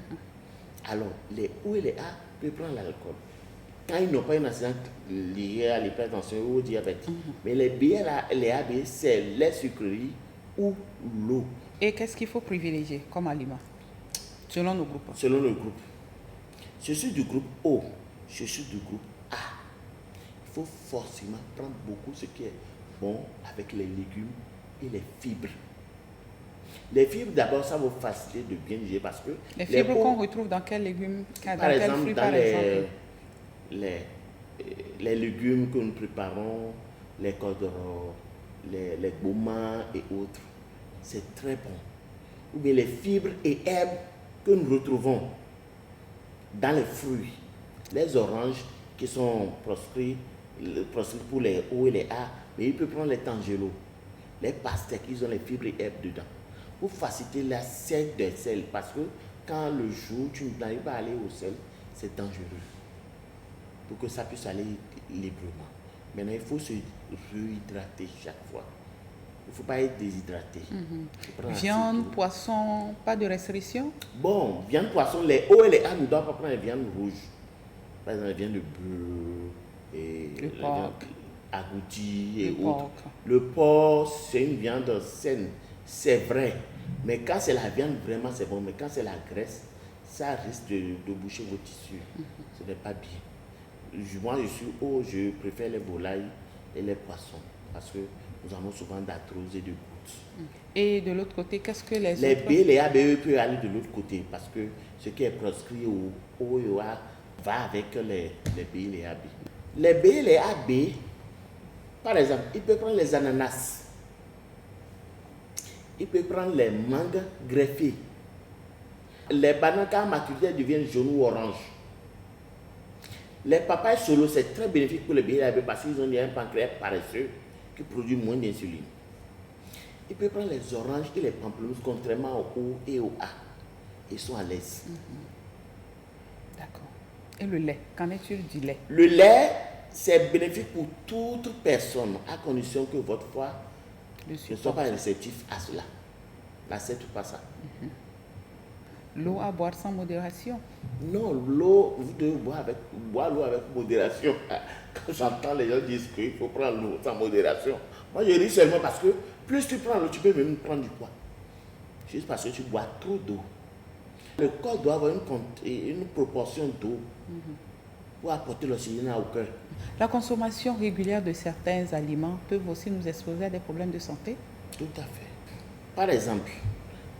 Speaker 11: Alors, les O et les A peuvent prendre l'alcool. Quand ils n'ont pas une accident lié à l'hypertension ou au diabète. Mais les B et les AB, c'est les sucreries ou l'eau.
Speaker 1: Et qu'est-ce qu'il faut privilégier comme aliment selon nos groupes?
Speaker 11: Selon le groupe. Je suis du groupe O, je suis du groupe A. Il faut forcément prendre beaucoup ce qui est bon avec les légumes et les fibres. Les fibres, d'abord, ça va vous faciliter de bien digérer parce que...
Speaker 1: Les fibres qu'on retrouve dans quels légumes?
Speaker 11: Par exemple, dans les légumes que nous préparons, les cordero, les gourmands et autres, c'est très bon. Ou bien les fibres et herbes que nous retrouvons dans les fruits, les oranges qui sont proscrits pour les O et les A, mais il peut prendre les tangelos, les pastèques, ils ont les fibres et herbes dedans, pour faciliter la sèche des sels, parce que quand le jour tu n'arrives pas à aller au sel, c'est dangereux, pour que ça puisse aller librement. Maintenant, il faut se réhydrater chaque fois. Il ne faut pas être déshydraté.
Speaker 1: Viande, poisson, pas de restriction?
Speaker 11: Bon, viande, poisson, les O et les A ne doivent pas prendre les viandes rouges. Par exemple, les viandes de bœuf, et
Speaker 1: le porc,
Speaker 11: agouti et autres. Le porc, c'est une viande saine, c'est vrai. Mais quand c'est la viande, vraiment, c'est bon. Mais quand c'est la graisse, ça risque de boucher vos tissus. Ce n'est pas bien. Moi, je suis O, je préfère les volailles et les poissons. Parce que nous avons souvent d'arthrose et de gouttes.
Speaker 1: Et de l'autre côté, qu'est-ce que les
Speaker 11: Les
Speaker 1: autres...
Speaker 11: B, les AB, eux, peuvent aller de l'autre côté parce que ce qui est proscrit au O et au A va avec les B et les AB. Les B et les AB, par exemple, il peut prendre les ananas, il peut prendre les mangues greffées. Les bananes, quand maturité, deviennent jaunes ou oranges. Les papayes solo, c'est très bénéfique pour les B et les AB parce qu'ils ont un pancréas paresseux qui produit moins d'insuline. Il peut prendre les oranges et les pamplemousses, contrairement au O et au A. Ils sont à l'aise.
Speaker 1: D'accord. Et le lait, qu'en est-il du lait?
Speaker 11: Le lait, c'est bénéfique pour toute personne, à condition que votre foie ne soit pas réceptif à cela. N'accepte pas ça.
Speaker 1: L'eau à boire sans modération?
Speaker 11: Non, l'eau, vous devez boire l'eau avec modération. Quand j'entends les gens dire qu'il faut prendre l'eau sans modération, moi je ris seulement parce que plus tu prends l'eau, tu peux même prendre du poids. Juste parce que tu bois trop d'eau. Le corps doit avoir une proportion d'eau pour apporter l'oxygène au cœur.
Speaker 1: La consommation régulière de certains aliments peut aussi nous exposer à des problèmes de santé?
Speaker 11: Tout à fait. Par exemple,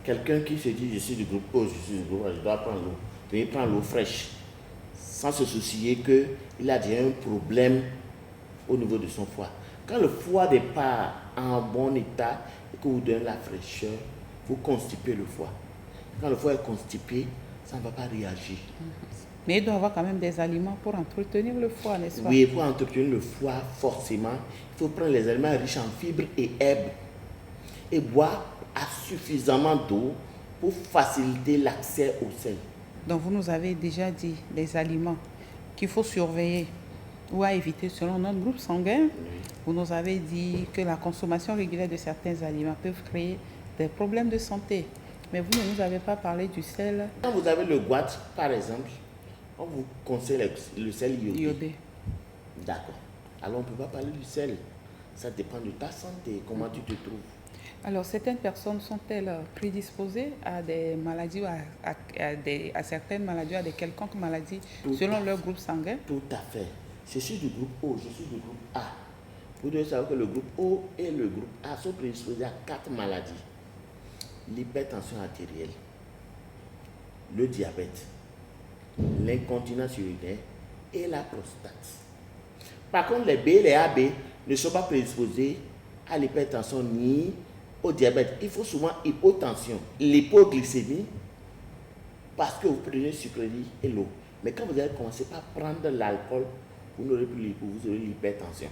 Speaker 11: quelqu'un qui se dit je suis du groupe O, je suis du groupe A, je dois prendre l'eau. Il prend l'eau fraîche sans se soucier qu'il a déjà un problème au niveau de son foie. Quand le foie n'est pas en bon état et que vous donnez la fraîcheur, vous constipez le foie. Quand le foie est constipé, ça ne va pas réagir.
Speaker 1: Mais il doit y avoir quand même des aliments pour entretenir le foie, n'est-ce pas?
Speaker 11: Oui, pour entretenir le foie, forcément, il faut prendre les aliments riches en fibres et herbes et boire suffisamment d'eau pour faciliter l'accès au sel.
Speaker 1: Donc vous nous avez déjà dit les aliments qu'il faut surveiller ou à éviter selon notre groupe sanguin. Vous nous avez dit que la consommation régulière de certains aliments peuvent créer des problèmes de santé. Mais vous ne nous avez pas parlé du sel.
Speaker 11: Quand vous avez le goitre, par exemple, on vous conseille le sel iodé. D'accord. Alors on ne peut pas parler du sel. Ça dépend de ta santé, comment tu te trouves.
Speaker 1: Alors certaines personnes sont-elles prédisposées à des maladies, à certaines maladies, à des quelconques maladies selon leur groupe sanguin?
Speaker 11: Tout à fait. Je suis du groupe O, je suis du groupe A. Vous devez savoir que le groupe O et le groupe A sont prédisposés à 4 maladies. L'hypertension artérielle, le diabète, l'incontinence urinaire et la prostate. Par contre, les B et les AB ne sont pas prédisposés à l'hypertension ni au diabète. Il faut souvent hypotension, l'hypoglycémie, parce que vous prenez sucrerie et l'eau. Mais quand vous allez commencer par prendre l'alcool, vous n'aurez plus l'hypo, vous aurez l'hypertension.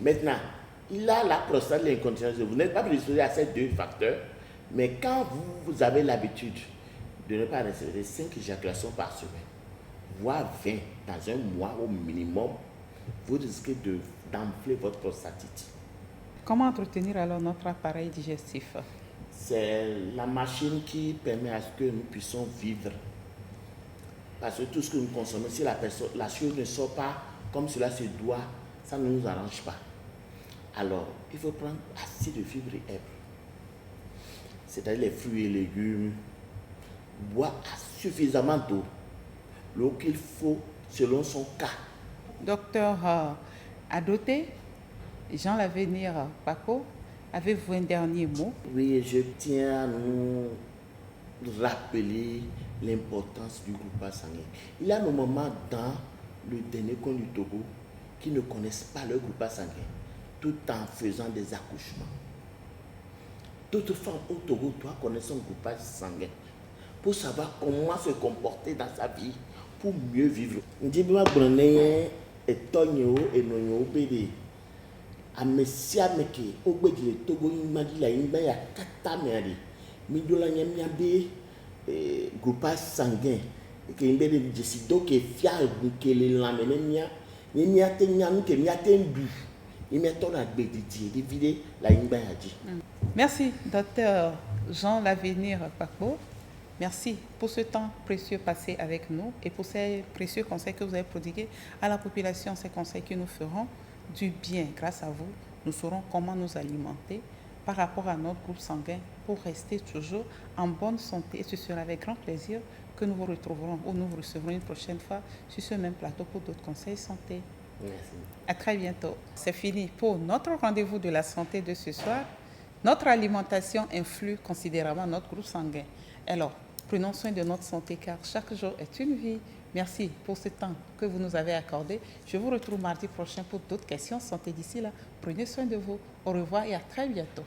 Speaker 11: Maintenant, il a la prostate, l'incontinence. Vous n'êtes pas prédisposé à ces 2 facteurs, mais quand vous avez l'habitude de ne pas recevoir 5 éjaculations par semaine, voire 20 dans un mois au minimum, vous risquez d'enfler votre prostatite.
Speaker 1: Comment entretenir alors notre appareil digestif?
Speaker 11: C'est la machine qui permet à ce que nous puissions vivre. Parce que tout ce que nous consommons, si la chose ne sort pas comme cela se doit, ça ne nous arrange pas. Alors, il faut prendre assez de fibres et herbes, c'est-à-dire les fruits et légumes, boire suffisamment d'eau, l'eau qu'il faut selon son cas.
Speaker 1: Docteur Adoté, Jean Lavenir Paco, avez-vous un dernier mot?
Speaker 11: Oui, je tiens à nous rappeler l'importance du groupage sanguin. Il y a nos mamans dans le dernier coin du Togo qui ne connaissent pas leur groupage sanguin, tout en faisant des accouchements. Toute femme au Togo doit connaître son groupage sanguin pour savoir comment se comporter dans sa vie pour mieux vivre. Groupage sanguin que imbe de décido que fiar que le lamene mia ni mia te nyanu que mia te mbu ni mia ton agbe de vider la imba yaji.
Speaker 1: Merci docteur Jean Lavenir Paco. Merci pour ce temps précieux passé avec nous et pour ces précieux conseils que vous avez prodigués à la population, ces conseils qui nous feront du bien. Grâce à vous, nous saurons comment nous alimenter par rapport à notre groupe sanguin pour rester toujours en bonne santé. Et ce sera avec grand plaisir que nous vous retrouverons ou nous vous recevrons une prochaine fois sur ce même plateau pour d'autres conseils santé.
Speaker 10: Merci.
Speaker 1: À très bientôt. C'est fini pour notre rendez-vous de la santé de ce soir. Notre alimentation influe considérablement notre groupe sanguin. Alors, prenons soin de notre santé car chaque jour est une vie. Merci pour ce temps que vous nous avez accordé. Je vous retrouve mardi prochain pour d'autres questions santé. D'ici là, prenez soin de vous. Au revoir et à très bientôt.